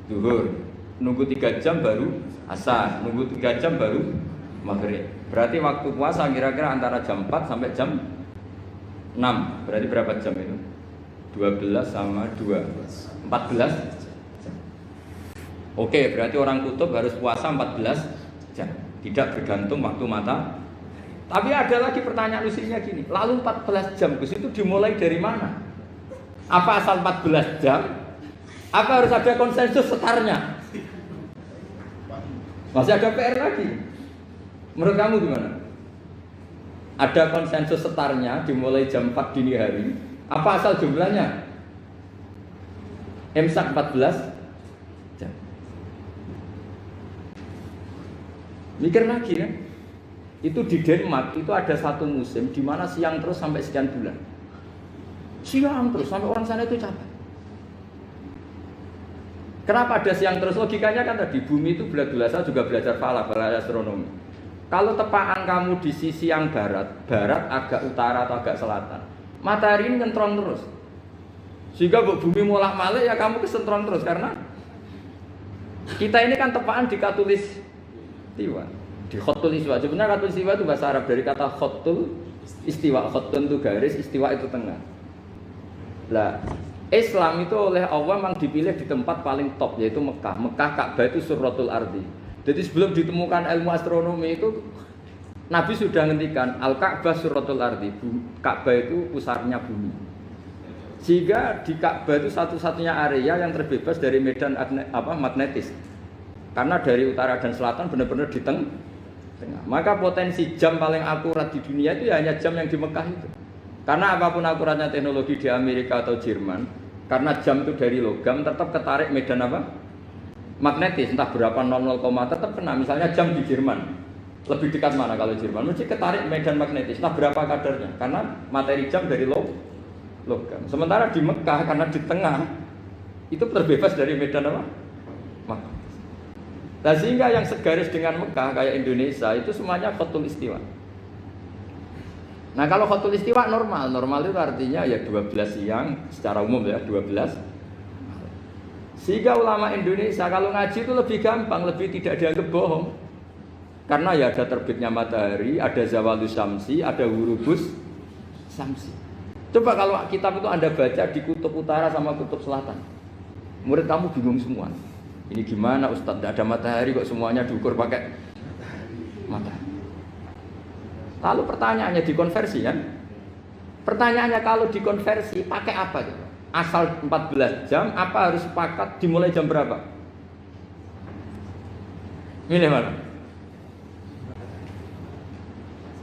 zuhur, nunggu 3 jam baru asar, nunggu 3 jam baru maghrib. Berarti waktu puasa kira-kira antara jam 4 sampai jam 6. Berarti berapa jam itu? 12 sama 2 14 jam. Oke, berarti orang kutub harus puasa 14 jam. Tidak bergantung waktu mata. Tapi ada lagi pertanyaan lucunya gini, lalu 14 jam Gus itu dimulai dari mana? Apa asal 14 jam? Apa harus ada konsensus setarnya? Masih ada PR lagi. Menurut kamu gimana? Ada konsensus setarnya dimulai jam 4 dini hari. Apa asal jumlahnya? Imsak 14 jam. Mikir lagi kan? Itu di Denmark itu ada satu musim di mana siang terus sampai sekian bulan. Siang terus sampai orang sana itu capek. Kenapa ada siang terus? Logikanya kan tadi bumi itu saya juga belajar falak, belajar astronomi. Kalau tepaan kamu di sisi yang barat agak utara atau agak selatan, matahari ini nyentrong terus. Sehingga bumi molak-malik ya kamu kesentron terus karena kita ini kan tepaan di khatulistiwa, di khatul istiwa. Sebenarnya khatul istiwa itu bahasa Arab dari kata khatul istiwa. Khatun itu garis, istiwa itu tengah. Lah, Islam itu oleh Allah memang dipilih di tempat paling top yaitu Mekah. Mekah Ka'bah itu surratul ardi. Jadi sebelum ditemukan ilmu astronomi itu Nabi sudah ngendikan Al-Ka'bah surratul ardi. Ka'bah itu pusarnya bumi. Sehingga di Ka'bah itu satu-satunya area yang terbebas dari medan magnetis. Karena dari utara dan selatan benar-benar di tengah. Maka potensi jam paling akurat di dunia itu ya hanya jam yang di Mekah itu. Karena apapun akuratnya teknologi di Amerika atau Jerman, karena jam itu dari logam tetap ketarik medan magnetis, entah berapa 00, tetap kena. Misalnya jam di Jerman lebih dekat mana kalau Jerman? Mesti ketarik medan magnetis, entah berapa kadarnya, karena materi jam dari logam. Sementara di Mekah karena di tengah itu terbebas dari medan magnetis. Nah, sehingga yang segaris dengan Mekah kayak Indonesia itu semuanya khatul istiwa. Nah kalau khotul istiwa normal itu artinya ya 12 siang secara umum ya 12. Sehingga ulama Indonesia kalau ngaji itu lebih gampang, lebih tidak dianggap bohong. Karena ya ada terbitnya matahari, ada zawalus syamsi, ada hurubus syamsi. Coba kalau kitab itu Anda baca di kutub utara sama kutub selatan, murid kamu bingung semua. Ini gimana Ustadz, tidak ada matahari kok semuanya diukur pakai matahari. Lalu pertanyaannya dikonversi kan? Pertanyaannya kalau dikonversi pakai apa gitu? Asal 14 jam, apa harus sepakat dimulai jam berapa? Milih mana?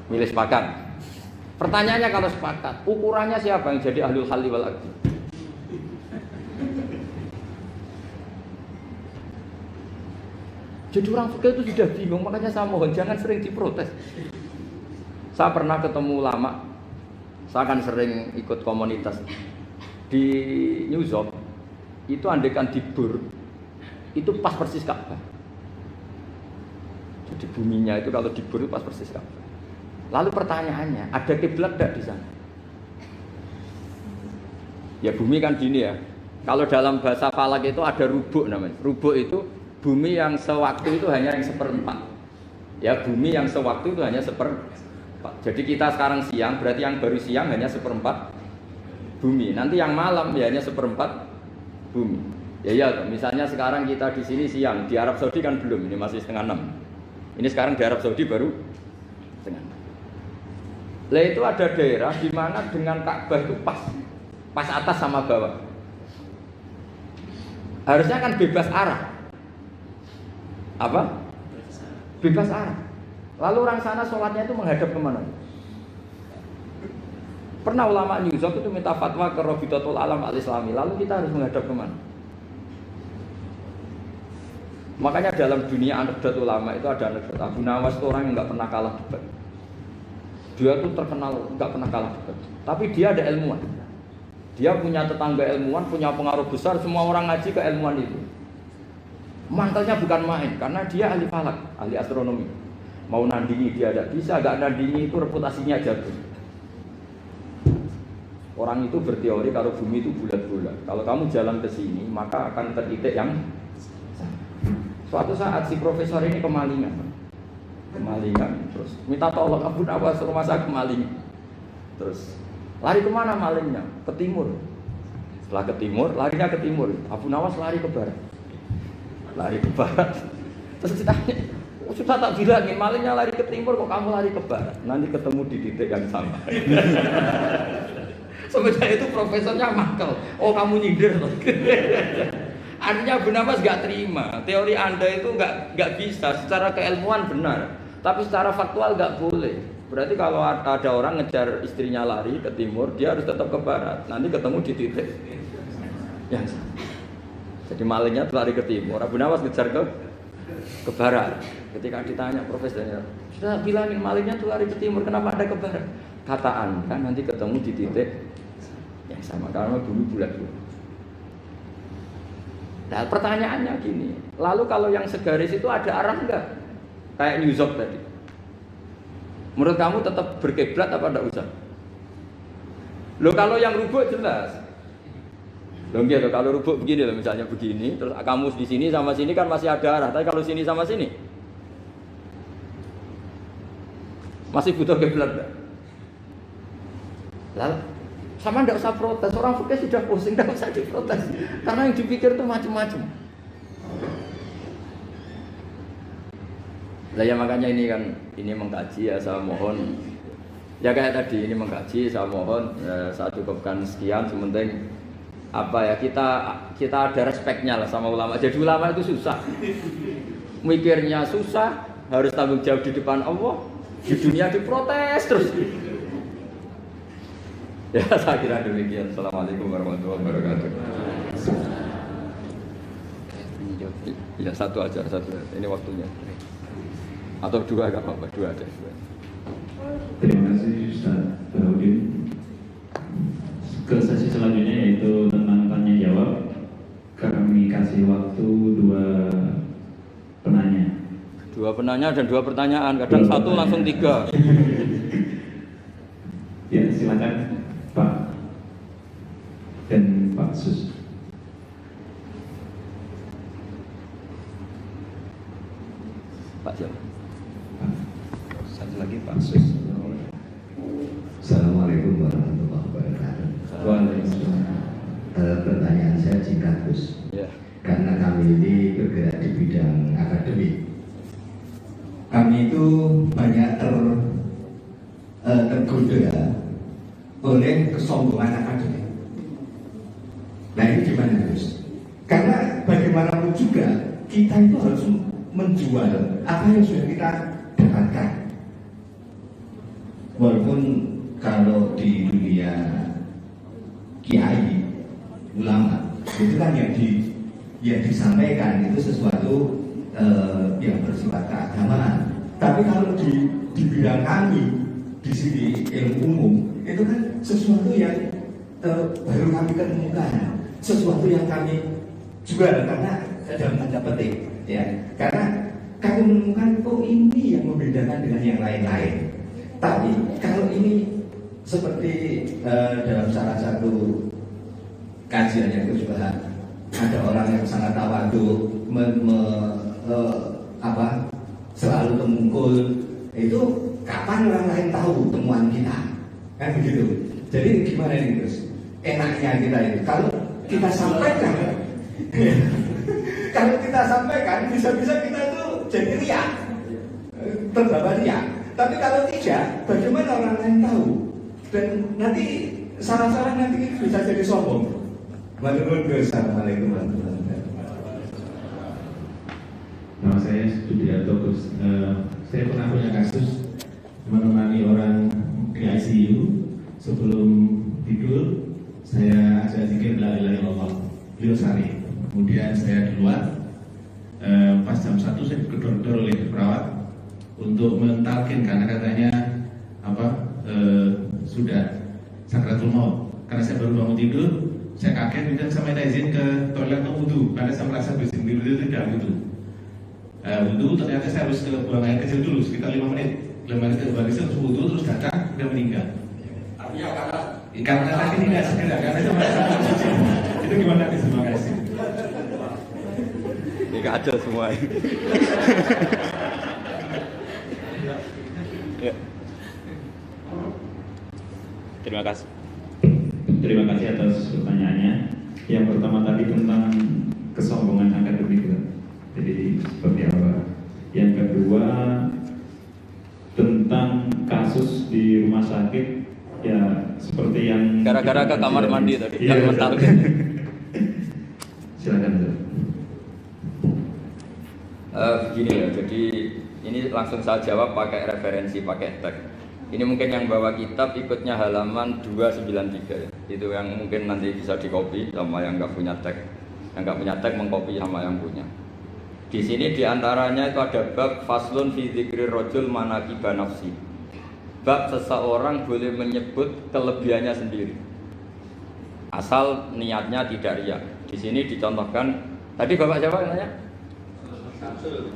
Milih sepakat. Pertanyaannya kalau sepakat, ukurannya siapa yang jadi ahlul halli wal aqdi? Jadi orang fikih itu sudah bingung, makanya saya mohon jangan sering diprotes. Saya pernah ketemu ulama, saya kan sering ikut komunitas di New York. Itu andekan di Bur, itu pas persis Ka'bah. Jadi buminya itu kalau di Bur itu pas persis Ka'bah. Lalu pertanyaannya, ada kiblat tidak di sana? Ya bumi kan gini ya. Kalau dalam bahasa falak itu ada rubuk namanya. Rubuk itu bumi yang sewaktu itu hanya yang seperempat. Ya bumi yang sewaktu itu hanya seperempat. Jadi kita sekarang siang, berarti yang baru siang hanya seperempat bumi. Nanti yang malam ya hanya seperempat bumi. Ya, misalnya sekarang kita di sini siang, di Arab Saudi kan belum, ini masih setengah 6. Ini sekarang di Arab Saudi baru setengah 6. Lah itu ada daerah di mana dengan Ka'bah itu pas atas sama bawah. Harusnya kan bebas arah. Apa? Bebas arah. Lalu orang sana sholatnya itu menghadap kemana? Pernah ulama New York itu minta fatwa ke Rabitatul Alam Al-Islami. Lalu kita harus menghadap kemana? Makanya dalam dunia anekdot ulama itu ada anekdot Abu Nawas itu orang yang nggak pernah kalah debat. Dia tuh terkenal nggak pernah kalah debat. Tapi dia ada ilmuwan. Dia punya tetangga ilmuwan, punya pengaruh besar. Semua orang ngaji ke ilmuwan itu. Mantelnya bukan main, karena dia ahli falak, ahli astronomi. Mau nandingi dia tidak bisa, gak nandingi itu reputasinya jatuh. Orang itu berteori kalau bumi itu bulat-bulat. Kalau kamu jalan ke sini, maka akan ke titik yang sama. Suatu saat si profesor ini kemalingan, terus minta tolong Abu Nawas, rumah saya kemalingan. Terus lari kemana malingnya? Ke timur. Setelah ke timur, larinya ke timur. Abu Nawas lari ke barat. Lari ke barat. Terus ditanya, sudah tak bilangin malingnya lari ke timur, kok kamu lari ke barat? Nanti ketemu di titik yang sama. Sebenarnya itu profesornya makel. Oh kamu nyindir loh. Artinya Abu Nawas gak terima. Teori Anda itu gak bisa. Secara keilmuan benar, tapi secara faktual gak boleh. Berarti kalau ada orang ngejar istrinya lari ke timur, dia harus tetap ke barat. Nanti ketemu di titik yang sama. Jadi malingnya lari ke timur, Abu Nawas ngejar ke barat. Ketika ditanya profesornya, sudah bilangin malingnya tuh lari ke timur, kenapa ada ke barat? Kata Anda nanti ketemu di titik yang sama, karena bumi bulat-bulat. Nah pertanyaannya gini, lalu kalau yang segaris itu ada arah enggak? Kayak New York tadi. Menurut kamu tetap berkiblat apa enggak usah? Loh kalau yang rubuk jelas. Loh gitu, kalau rubuk begini loh, misalnya begini, terus kamu di sini sama sini kan masih ada arah, tapi kalau sini sama sini masih butuh kiblat enggak? Lalu sama enggak usah protes, orang fikih sudah pusing, enggak usah diprotes. Karena yang dipikir itu macam-macam. Lah ya makanya ini kan ini mengkaji ya, saya mohon ya kayak tadi ini mengkaji, saya mohon saya cukupkan sekian. Sementing apa ya kita ada respeknya lah sama ulama. Jadi ulama itu susah, mikirnya susah, harus tanggung jawab di depan Allah, di dunia diprotes terus. Ya saya kira demikian. Assalamualaikum warahmatullahi wabarakatuh. Ya satu aja, satu. Ini waktunya. Atau dua enggak apa-apa, dua aja. Terima kasih Ustaz Baudin. Ke sesi selanjutnya yaitu tentang tanya jawab. Kami kasih waktu dua penanya. Dua penanya dan dua pertanyaan. Kadang satu langsung tiga. silakan Pak dan Pak Sus. Pak siapa? Satu lagi Pak Sus. Assalamualaikum warahmatullahi wabarakatuh. Waalaikumsalam. Pertanyaan saya singkat Gus, Ya. karena kami ini bergerak di bidang akademik. Kami itu banyak tergoda oleh kesombongan akademik. Nah ini gimana Gus? Karena bagaimanapun juga kita itu harus menjual apa yang sudah kita dapatkan. Walaupun kalau di dunia kiai, ulama, itu kan yang disampaikan itu sesuatu yang bersifat keagamaan. Tapi kalau di bidang kami di sini ilmu umum itu kan sesuatu yang baru kami ketemukan, sesuatu yang kami jual karena dalam tanda petik, ya. Karena kami menemukan ini yang membedakan dengan yang lain-lain. Tapi kalau ini seperti dalam salah satu kajian yang juga ada orang yang sangat tawadhu selalu temungkul, itu kapan orang lain tahu temuan kita, kan begitu. Jadi gimana ini Gus? Enaknya kita itu kalau kita sampaikan kalau kita sampaikan bisa-bisa kita itu jadi riak, terbawa riak. Tapi kalau tidak, bagaimana orang lain tahu? Dan nanti salah-salah nanti bisa jadi sombong. Assalamualaikum warahmatullahi wabarakatuh. Nama saya Sudiarto Gus. Saya pernah punya kasus menemani orang di ICU. Sebelum tidur, saya ajak zikir la ilaha illallah. Beliau sari. Kemudian saya di luar. Pas jam 1 saya digedor-gedor oleh perawat untuk mentalkin karena katanya sudah sakratul maut. Karena saya baru bangun tidur, saya kaget minta sama izin ke toilet untuk wudhu karena saya merasa bersin tidur itu tidak wudhu. Wudhu ternyata saya harus ke buang air kecil dulu sekitar 5 menit. 5 menit ke buang kecil terus wudhu terus datang dia meninggal. Artinya Karena lagi tidak segera karena saya merasa bersuci. Itu gimana nih? Terima kasih. Ini kacau semua. Ya. Terima kasih. Terima kasih atas pertanyaannya. Yang pertama tadi tentang kesombongan akademik. Jadi seperti apa? Yang kedua tentang kasus di rumah sakit, ya seperti yang Gara-gara ke kamar mandi tadi. Iya, Mental. Silakan. Begini ya, jadi ini langsung saya jawab pakai referensi, pakai teks. Ini mungkin yang bawa kitab ikutnya halaman 293 ya. Itu yang mungkin nanti bisa dikopi sama yang nggak punya teks. Yang nggak punya teks mengkopi sama yang punya. Di sini diantaranya itu ada bab faslun fi dzikri rajul manaqiba nafsi. Bab seseorang boleh menyebut kelebihannya sendiri. Asal niatnya tidak riya. Di sini dicontohkan, tadi Bapak siapa yang nanya?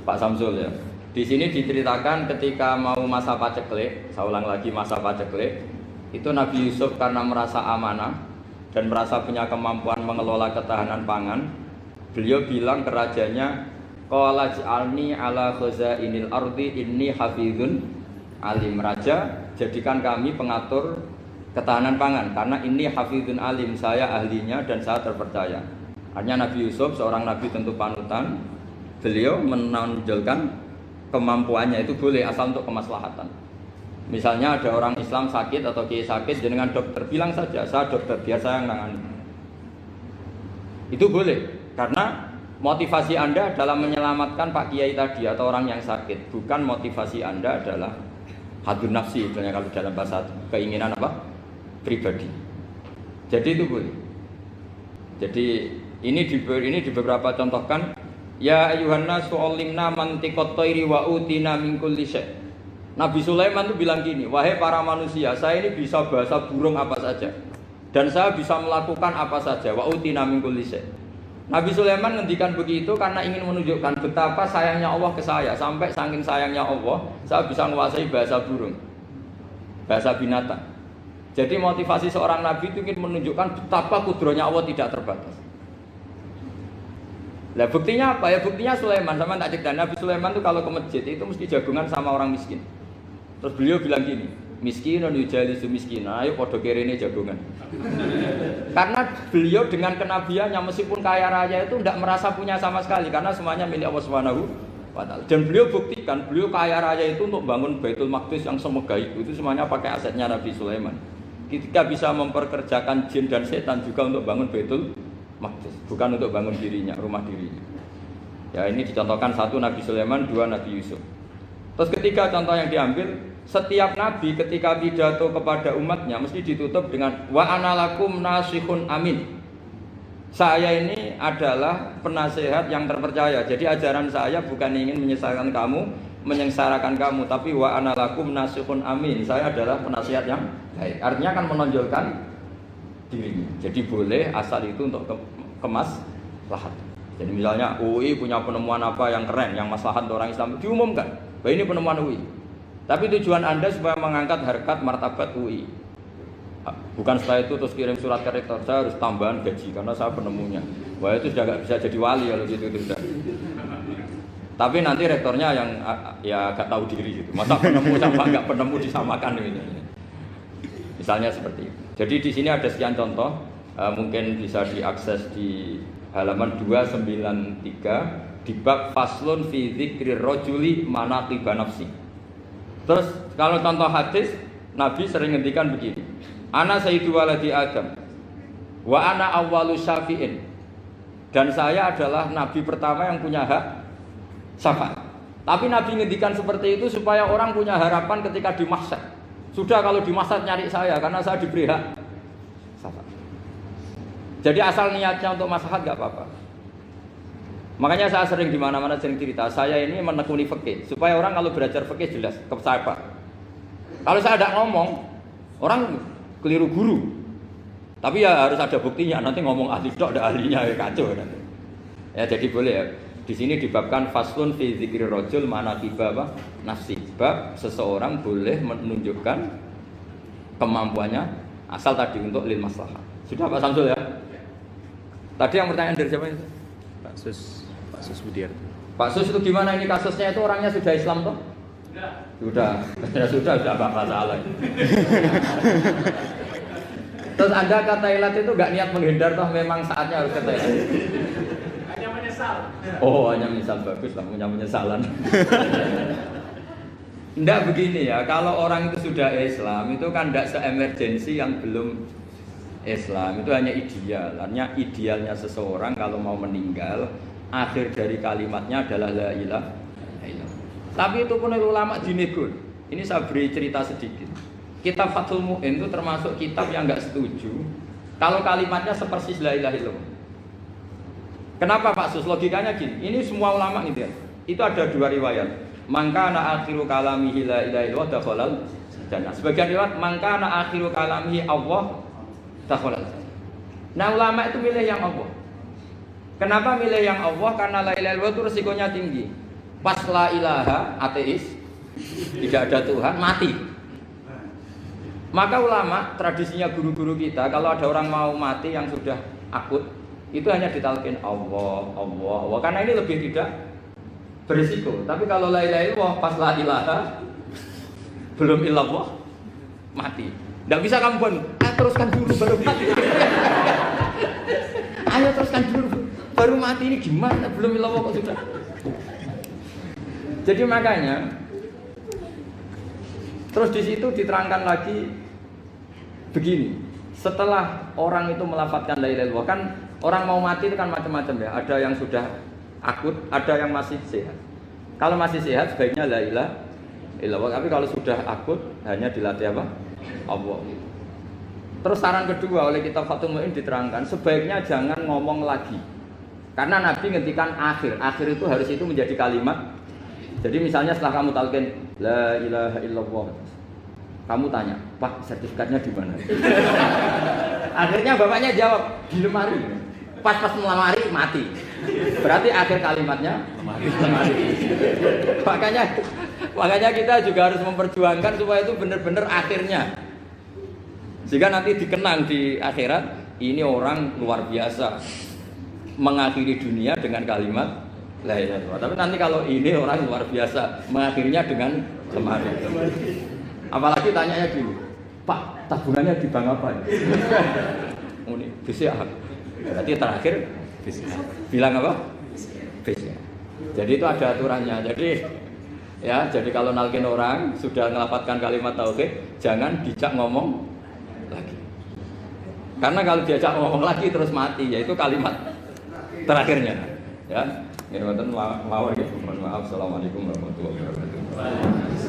Pak Samsul ya. Di sini diceritakan ketika mau masa paceklik, saya ulang lagi masa paceklik, itu Nabi Yusuf karena merasa amanah dan merasa punya kemampuan mengelola ketahanan pangan, beliau bilang ke rajanya, qala ja'alni ala khazainil ardi inni hafizun alim. Raja, jadikan kami pengatur ketahanan pangan karena ini hafizun alim, saya ahlinya dan saya terpercaya. Artinya Nabi Yusuf seorang nabi tentu panutan, beliau menonjolkan kemampuannya itu boleh asal untuk kemaslahatan. Misalnya ada orang Islam sakit atau kiai sakit, dengan dokter bilang saja, saya dokter, biar saya yang nangani. Itu boleh, karena motivasi Anda adalah menyelamatkan Pak Kiai tadi atau orang yang sakit, bukan motivasi Anda adalah hadun nafsi, misalnya kalau dalam bahasa keinginan apa? Pribadi. Jadi itu boleh. Jadi ini di beberapa contohkan. Ya ayuhan nasu ulimna mantiqat thairi wa utina min kulli syai'. Nabi Sulaiman itu bilang gini, wahai para manusia, saya ini bisa bahasa burung apa saja dan saya bisa melakukan apa saja, wa utina min kulli syai'. Nabi Sulaiman ngendikan begitu karena ingin menunjukkan betapa sayangnya Allah ke saya, sampai saking sayangnya Allah, saya bisa menguasai bahasa burung, bahasa binatang. Jadi motivasi seorang nabi itu ingin menunjukkan betapa kudrohnya Allah tidak terbatas. Lah buktinya apa ya? Buktinya Sulaiman, sama tak cerita Nabi Sulaiman itu kalau ke masjid itu mesti jagungan sama orang miskin. Terus beliau bilang gini, miskinun yujalisu miskin, ayo podo kerene jagungan. Karena beliau dengan kenabiannya meskipun kaya raya itu tidak merasa punya sama sekali karena semuanya milik Allah Subhanahu wa taala. Dan beliau buktikan beliau kaya raya itu untuk bangun Baitul Maqdis yang semegah itu semuanya pakai asetnya Nabi Sulaiman. Ketika bisa memperkerjakan jin dan setan juga untuk bangun Baitul Maqdis, bukan untuk bangun dirinya, rumah dirinya. Ya ini dicontohkan satu Nabi Sulaiman, dua Nabi Yusuf. Terus ketiga contoh yang diambil, setiap nabi ketika pidato kepada umatnya mesti ditutup dengan wa analakum nasihun amin. Saya ini adalah penasehat yang terpercaya. Jadi ajaran saya bukan ingin menyengsarakan kamu, tapi wa analakum nasihun amin. Saya adalah penasehat yang baik. Artinya akan menonjolkan dirinya. Jadi boleh asal itu untuk kemaslahat. Jadi misalnya UI punya penemuan apa yang keren, yang maslahat untuk orang Islam diumumkan. Bahwa ini penemuan UI. Tapi tujuan Anda supaya mengangkat harkat martabat UI. Bukan setelah itu terus kirim surat ke rektor, saya harus tambahan gaji karena saya penemunya. Wah itu sudah nggak bisa jadi wali kalau gitu sudah. Tapi nanti rektornya yang ya nggak tahu diri gitu. Masa penemu sama nggak penemu disamakan ini. Misalnya seperti itu. Jadi di sini ada sekian contoh, mungkin bisa diakses di halaman 293 di bab faslun fi dzikri rajuli manaqiba nafsi. Terus kalau contoh hadis, Nabi sering ngendikan begini. Ana sayyidu waladi Adam wa ana awwalu syafi'in. Dan saya adalah nabi pertama yang punya hak syafaat. Tapi Nabi ngendikan seperti itu supaya orang punya harapan ketika di mahsyar. Sudah kalau di mahsyar nyari saya karena saya diberi hak syafaat. Jadi asal niatnya untuk maslahat enggak apa-apa. Makanya saya sering di mana-mana sering cerita, saya ini menekuni fikih supaya orang kalau belajar fikih jelas ke saya Pak. Kalau saya tidak ngomong, orang keliru guru. Tapi ya harus ada buktinya. Nanti ngomong ahli dok, ada ahlinya ya kacau nanti. Ya jadi boleh ya. Di sini dibabkan faslun fi dzikri rajul manaqiba nafsi. Bab seseorang boleh menunjukkan kemampuannya asal tadi untuk lil maslahah. Sudah Pak Samsul ya? Tadi yang pertanyaan dari siapa itu? Pak Sus Budiarto. Pak Sus itu gimana ini kasusnya itu orangnya sudah Islam toh? Sudah. Ya sudah apa salah. Terus Anda ke Thailand itu nggak niat menghindar toh memang saatnya harus ke Thailand. Hanya menyesal. Oh, hanya menyesal, bagus lah punya penyesalan. Nggak begini ya, kalau orang itu sudah Islam itu kan nggak se-emergensi yang belum Islam, itu hanya ideal. Artinya idealnya seseorang kalau mau meninggal, akhir dari kalimatnya adalah la ilaha illallah. Tapi itu pun ulama dinego. Ini saya beri cerita sedikit. Kitab Fathul Mu'in itu termasuk kitab yang nggak setuju kalau kalimatnya sepersis la ilaha illallah. Kenapa Pak Sus? Logikanya gini, ini semua ulama gitu ya. Itu ada dua riwayat. Mangkana akhiru kalamihi la ilaha illallah dakhalal jannah. Sebagian riwayat mangkana akhiru kalamihi Allah dakhalal jannah. Nah ulama itu milih yang Allah. Kenapa milih yang Allah? Karena la ilaha illallah itu resikonya tinggi. Pas la ilaha ateis, tidak ada Tuhan, mati. Maka ulama, tradisinya guru-guru kita, kalau ada orang mau mati yang sudah akut, itu hanya ditalkin Allah, Allah, Allah. Karena ini lebih tidak berisiko. Tapi kalau la ilaha illallah, pas la ilaha, belum illallah, mati. Tidak bisa kamu pun, teruskan dulu baru mati. Ayo teruskan dulu, baru mati ini gimana? Belum illallah kok sudah. Jadi makanya, terus di situ diterangkan lagi begini. Setelah orang itu melafadzkan la ilaha illallah, kan orang mau mati itu kan macam-macam ya. Ada yang sudah akut, ada yang masih sehat. Kalau masih sehat sebaiknya la ilaha illallah. Tapi kalau sudah akut hanya dilatih apa? Allah. Terus saran kedua oleh kitab Fathul Mu'in diterangkan sebaiknya jangan ngomong lagi. Karena Nabi ngendikan akhir. Akhir itu harus itu menjadi kalimat. Jadi misalnya setelah kamu talqin la ilaha illallah, kamu tanya, Pak sertifikatnya di mana? Akhirnya bapaknya jawab di lemari. Pas melamari mati. Berarti akhir kalimatnya lemari. Makanya kita juga harus memperjuangkan supaya itu benar-benar akhirnya. Sehingga nanti dikenang di akhirat, ini orang luar biasa mengakhiri dunia dengan kalimat la ilaha illallah. Tapi nanti kalau ini orang luar biasa mengakhirinya dengan kemarin. Apalagi tanyanya dulu, Pak, tabungannya di bank apa? Ini BCA. Berarti terakhir BCA. Bilang apa? BCA. Jadi itu ada aturannya. Jadi kalau nalkin orang sudah ngelapatkan kalimat tauhid, jangan dijak ngomong lagi. Karena kalau diajak ngomong lagi terus mati, yaitu kalimat terakhirnya. Ya, ini mohon maaf. Assalamualaikum warahmatullahi wabarakatuh.